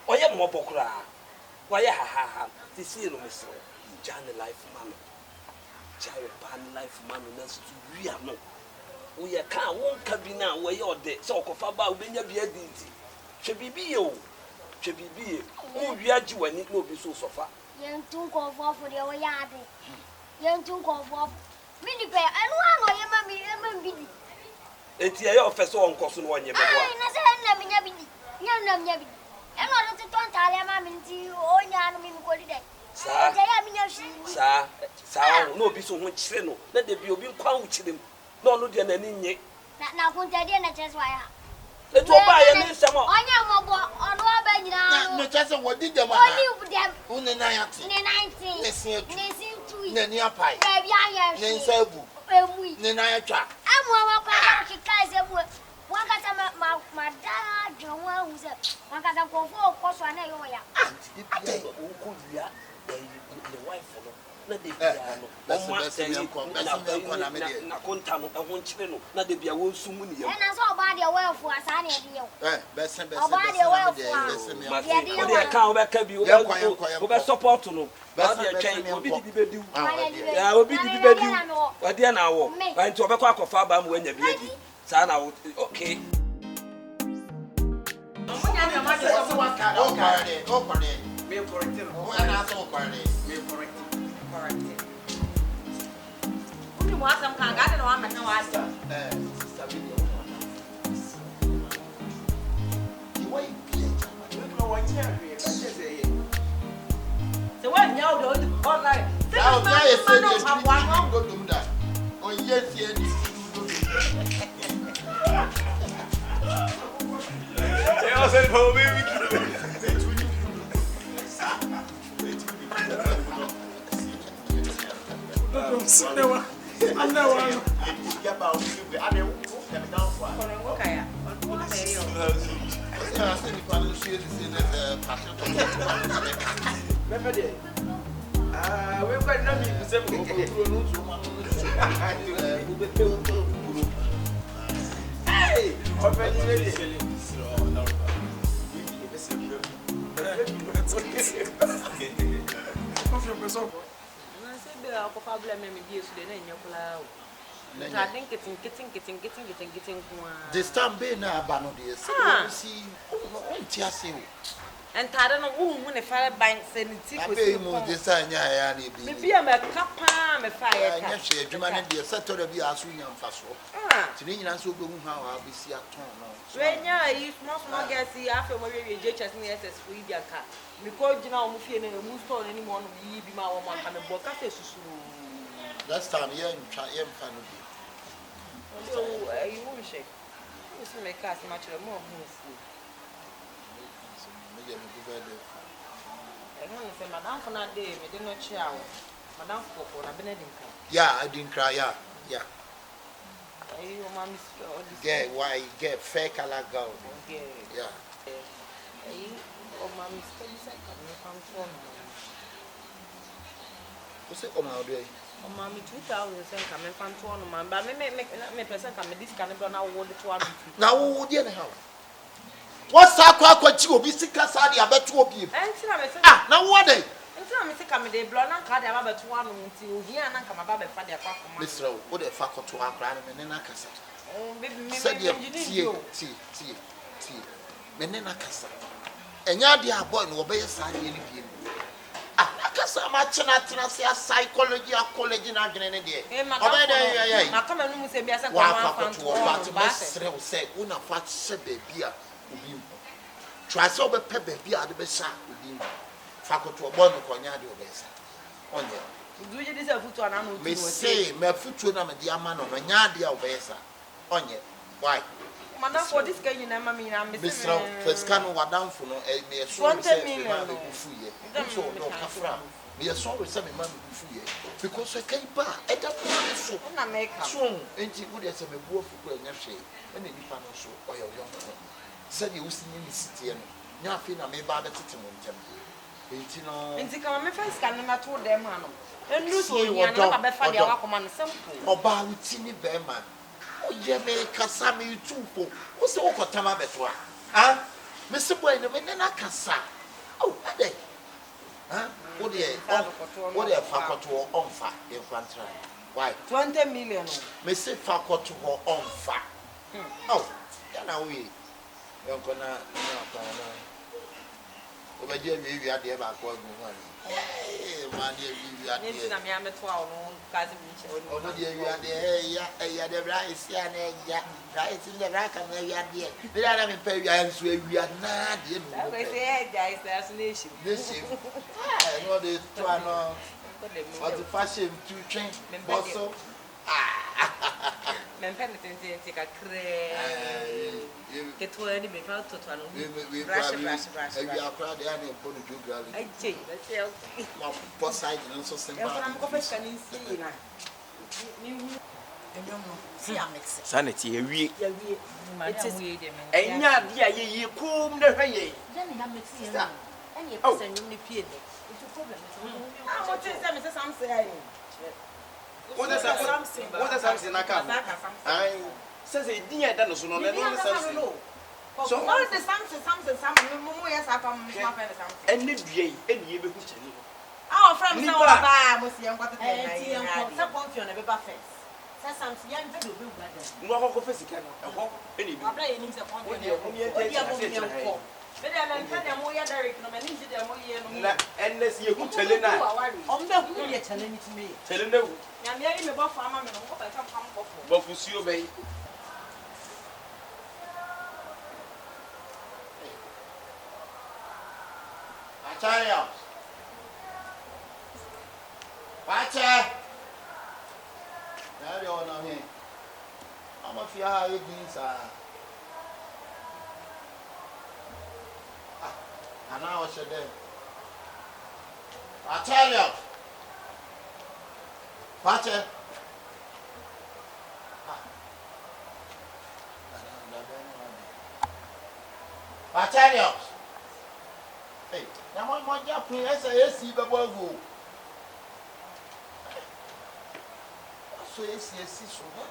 Or your mobile cry. Why, this year, Miss Row, Johnny life, mamma. Jerry Pan life, mamma, that's to real no. We are can't won't come now where you're dead, so Cofaba, when you be a dinty. Should be you. Oh, we are you and it will be so far. Young took off for the yard. Young took off. Minnie Bear, and one or your mammy, it's your first on costing 1 year. I'm not to don't tell your mammy to you, oh, Yan, quality. Sir, no be so much. Let the be a big crown with him. No, no, dear, any. Now, put that in a chest wire. Let's go buy a little more. On your mobile, on what no, just what did them? Only them. Only 19. 19. Listen to Nani apai. Baby, I am. Nensabu. Nena atwa. Amwa kwa kikaze mu. Wakata my dad John who said wakata konfo koso na yo ya. Ate ko wia the wife no. Na de bia no. Na konta no ho nkyere no. Na de bia wo sumu ni yam. Na so oba de wefu asa na de yo. Bese. Oba de wefu. O de ka o be ka bi o be support no. Ba de twen obi di bedi. Ya obi di bedi. Wa de na wo. Wa nti obekọ akọfa ba mu wanya bi adi. Sa na okay. Me correct. Uni mo asam kan ga de no ameka wa asam. Sister video. You wait, Peter. You know what here? Se wa nya o do all right. Now I said you go do that. Oh yes, yes. I said, "Oh baby." This time be na abano dey see on tiase o entare no wo hu ne fare bank sanity ko see mo this anya ya na bi me bia me kapa me fa ye ka anya hwe adwuma ne dey settle bi aso nya mfaso ti ne nyina so obehu ha wa besi aton no we nya yi small get see afa mo we JHS ne SS for ibia ka me ko gina o mu fie ne mu store ne mo no yi bi ma wo mo aka me bo ka se susuru last time ye ntwa ye mfa no bi so you won't shake you see me cast much more fu me me go there I want to say madam for na day me dey no chia wo madam for na benedin kan yeah I didn't cry yeah you mommy get why get fair color girl yeah oh mommy study say can me come from what's it come out there oh mommy 2000 say can me come to no man but me person can me this can be na wo de to am now wo dey na how what's akwachi obi sika sa dia beto obi enti na me say na wo dey enti na me say can me dey blow na ka dia ba beto anu nti ohia na kan ba be fa dia kwa koma Mr. wo dey fa koto akra me ne na kasa baby me tie me ne na kasa enya dia boy no obey sa dia ni bi akasa ma tena se psychology college na adwene ne de obey dey na kama no mu se bia se kwa ma fanto ba sere wo se una fa se baby a obi try so be pe baby a de be sha obi fa koto bo no konya de obey sa onye do you this futu na no me say me futu na me de ama no no nya de obey sa onye why madam for this guy na mama na me say first can wadam for no me so say me ma be fuye so no kafra me so say me ma be fuye because I can't ba e da so na make so enti wo de say me buo fuku anya hwe e na nipa no so oyo say the usinyi ni sitie no nya afi na me ba be tete mo ntem enti no enti kama me first can na to dem ha no enu so nya na ba fa dia wa koma no simple oba uti ni be man oye me kasa me tupo wo se wo kotama beto a me se boy no me na kasa oh ade wo de fakoto onfa e kwantra why 20 million me se fakoto onfa oh ya na we yon kona na pa na obaje wi ade ba ko agu ho ani man de wi ade nti na me ameto a no kazi mi che ono de wi ade ya de bra isi ana ya bra isi de bra ka na wi ade me da me pa wi anso wi na de no we say guys assassination this no de to ano what the fashion to train bosso Sanity, we enya dia ye kum de hwe any person you need pay. It's a problem. What is that, Mr. Samson? What is something I can? I says a dear done so no something. So what is the something yes I come and ye be which our friend now was young what the paper face. Says something young to do better. No go physical. Any unless you who tell it on the telling to me. Telling them, I'm about farmer and what was you obey? I tell you. Pacha. There you are now here. How much you are you doing, sir? And I was there. I tell you. Pacha. I tell you. Hey, now my job is a see the world go. So yes, so what?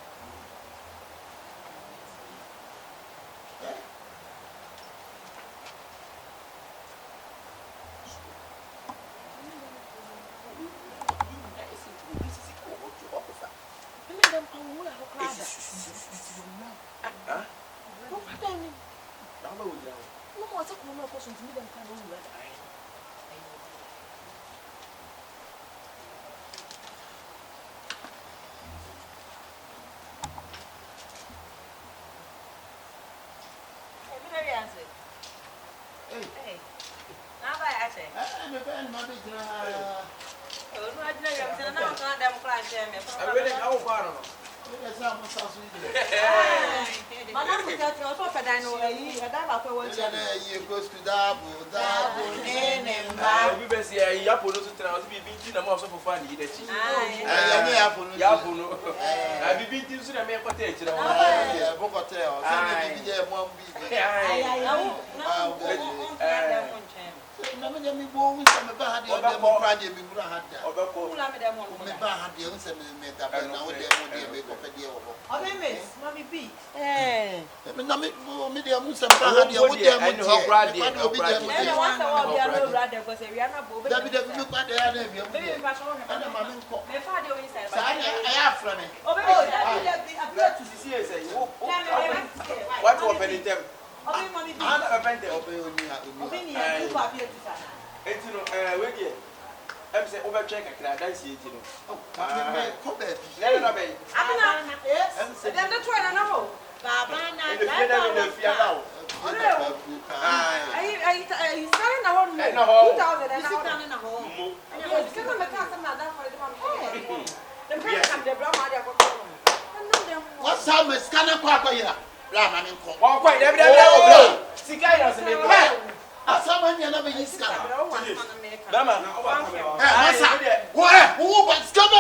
What's up, Miss Cannon Quacker? Raman and Cock. Oh, quite every day. See, guys, someone you never use Cannon. Who but Scubber?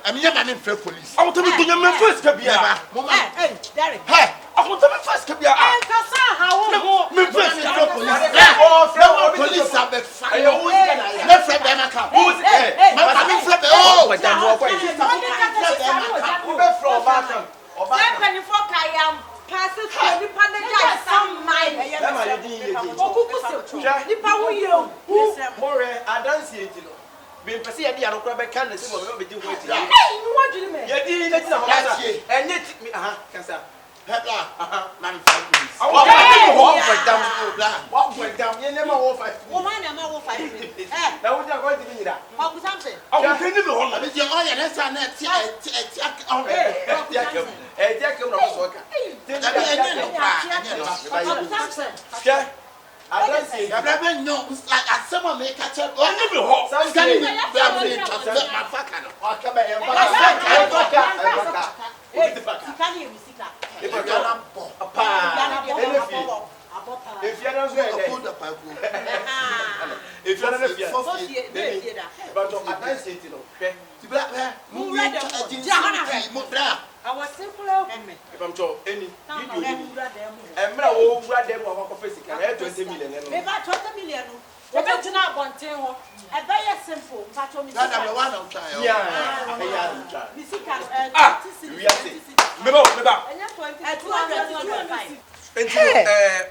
I'm your man in fair police. I want to be doing my first career. Hey, Derek. Hey, I want to be first career. How me first career police have been fire. Let's let them come. Who's it? My coming from the oh, but then walk away. From Batam. Passes to the Panada, some mine. I dance here. Been perceived at the Arab cannon, some of them be doing. Hey, what do you mean? You did it, and yet me, Cancer. Man, 5 minutes. I want to walk for them. Walk for them. You never walk for them. Woman, I'm not 5 minutes. Now we are going to be that. How could something? I will tell you all. I mean, you're all your next one. I don't say I never know. Like someone make a check. Oh, never hot. Some can you be my fucker. Oh, come here. If you're not if you're not I was simple open me. if I'm told any and I will grab them of a physical 20 million. Maybe 20 million. We bet you not want to. A very simple. Patron is the one I'm trying. Yeah,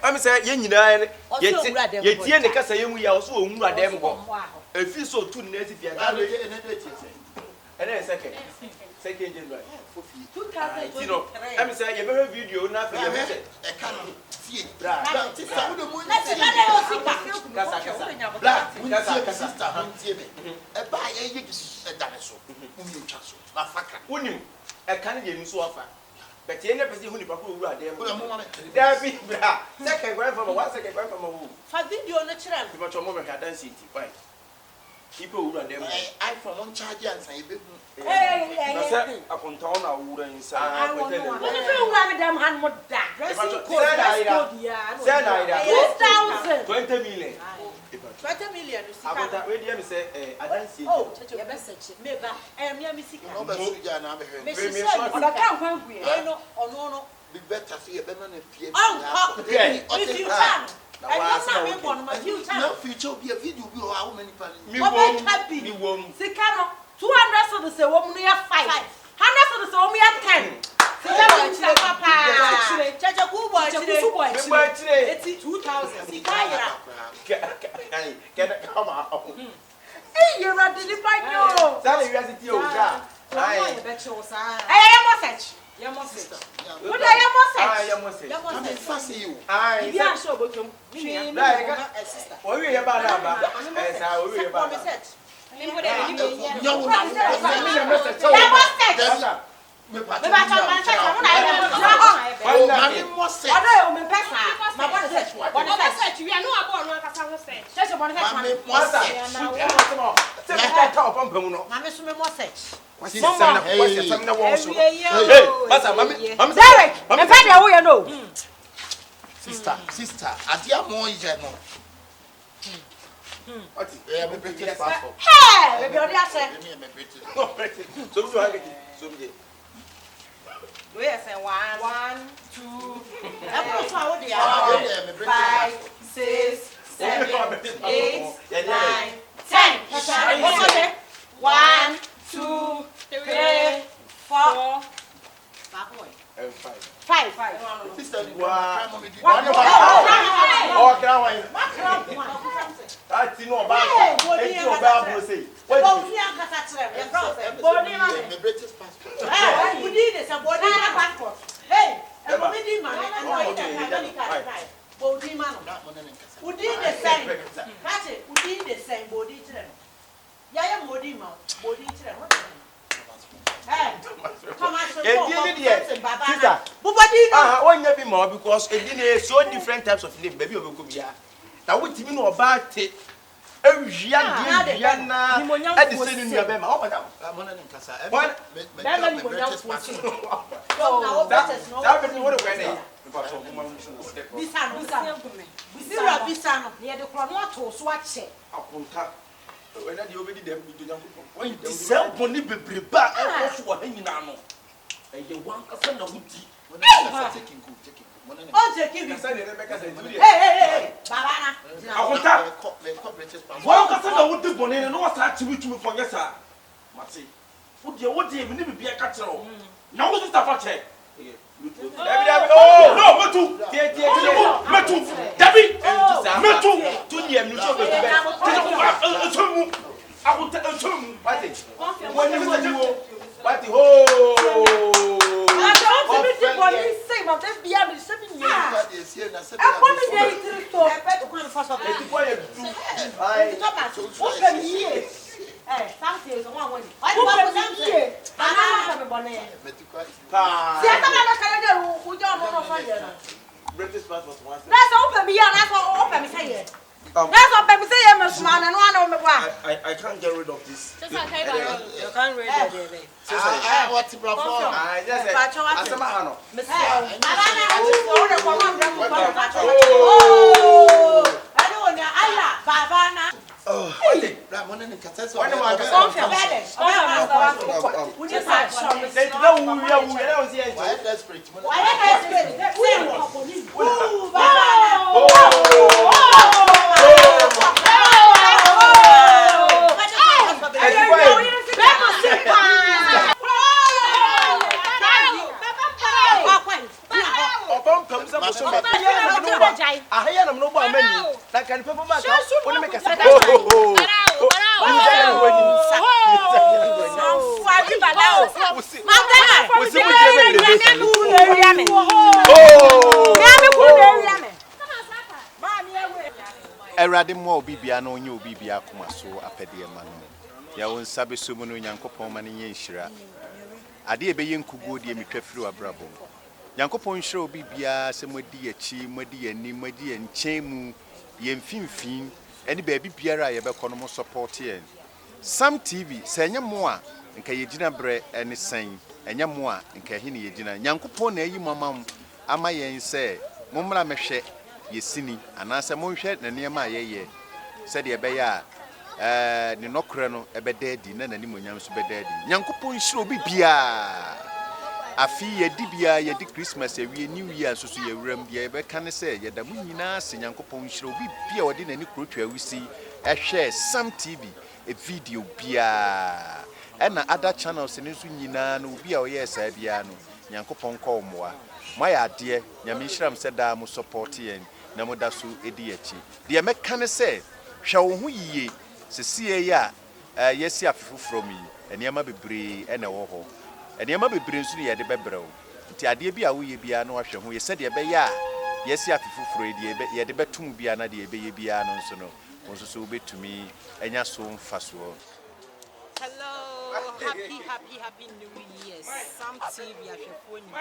I'm saying, you know, yet the Casa, we are also them. If you so 2 native, and then second January. You know, I'm saying, you have a video now for your I can't get so often. But you never see who you are there. There be second grandfather, 1 second grandfather. For video on the channel. But your mother can't see it. People who are there. I from one charge and say, hey, upon town, I wouldn't say. I want to run them hand more that. 20 million. 20 million. I got that radio. Say, I don't see. Oh, your message. Maybe I am your missing. No. Be better for your banana. If you can. No future be a video. How many me won't. Sikano 200 so the say woman you have 5. 100 so the say woman you have 10. Sikano papa. Chacha boy today. It's 2000. Sikaya. Get come out. Hey, you're not the no. That university of that. I am message. Your message. What I am message. I'm fancy you. I am sure about you. Sister. What we about that? I will be about message. Sister, I dear more is what is there? My British passport. Hey, baby, what do you say? So we are saying 1, 2, 5, 6, 7, 8, 9, 10. 1, 2, 3, 4, 5. Sister, that's no bad. It's no bad. Say, what my British passport. Hey, we need this. Body passport. Hey, everybody man. Body man. We need the same. That's it. We need the same body to them. Yeah, body man. Body to them. Hey, come on, sister. When you be more because it so different types of name, baby, will be now what you know about it? Oh, Diana, at the same in your bema. Oh, madam, I'm on an incasa. What? What the say my best be able to send me. That is here, that's it. I'm coming there to store. I bet to come first of all. Open here. Eh, something is one way. I want to here. I'm not going to see, I'm not going to do British passport once. that's open me, and that's all open me say. That's open me say, man, and one on the one. I can't get rid of this. You can't read it. What's the problem? I just said, I said, Mahano. Erade mo obibia na onye obibia akoma so apede ma no ya won sabe so mu no Nyankopon ma ne yenhyira ade ebeye nkugo de metwafiri abrabo Nyankopon hyira obibia se modi achi modi ani modi enchemu yemfimfin eni baabi biara ye be kono mo support ye Sam TV se enye mo a nka yegina bre eni san enye mo a nka he ne yegina Nyankopon na ayi mamam ama yen se mommra mehwe yesini anase monhwe na niema yeye said ye be ya ne nokre no ebedadi na nani monyam so bedadi Nyankopon hyira obi bia afi yedi bia yedi Christmas ewie new year so ye wuram bia be kan se ye da munyina se Nyankopon hyira obi bia odi nani krotwa wisi ehwe Sam TV a video bia ena other channels ne so nyina no bia oye sa bia no Nyankopon ko moa maya de nyame hyiram se da mo support yen na moda so edi achi de me kan se hwe wo ho yiye sesie ya yesi afifu from yi eniema bebre ena wo ho eniema bebre nso ye de bebrew nti ade bia wo ye bia na wahwe ho ye se de be ya yesi afifu fro de ye de betum bia na de be ye bia no nso no wonso so betumi enya so mfaso. Hello, happy New Year. Sam TV afefoni.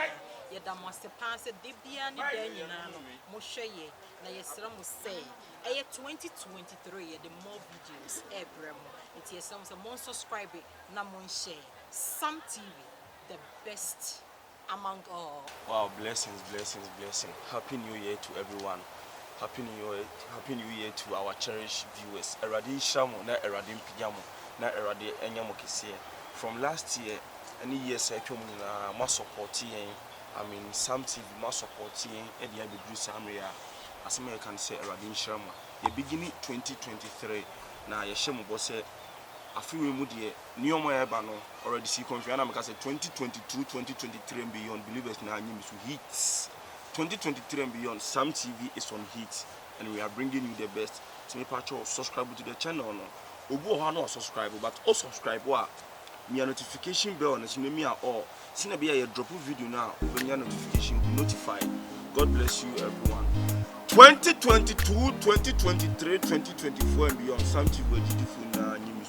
Ye da mo se panse de bia ni da nyina no mo hwe ye na ye sra mo say eye 2023 ye the more videos ebrem it is some mo subscribe na mo share Sam TV the best among all. Wow, blessings. Happy New Year to everyone. Happy New Year to our cherished viewers. Eradi Shamo na Eradi Pijamo na Eradi Enyamo Kise. From last year, any years I come na more supporting. I mean, Sam TV more supporting. Edi abi do Samria. As I can say, Eradi Shamo. The beginning 2023 na yeshemo bo say afiwe mu de nioma eba no already see confirm na make say 2022 2023 and beyond believers na anyim so hits 2023 and beyond Sam TV is on hit and we are bringing you the best. So me patch subscribe to the channel no obu ho na subscribe but also subscribe wa me notification bell na me me all since be a drop video now when your notification be notified. God bless you everyone. 2022 2023 2024 and beyond Sam TV will beautiful na anyim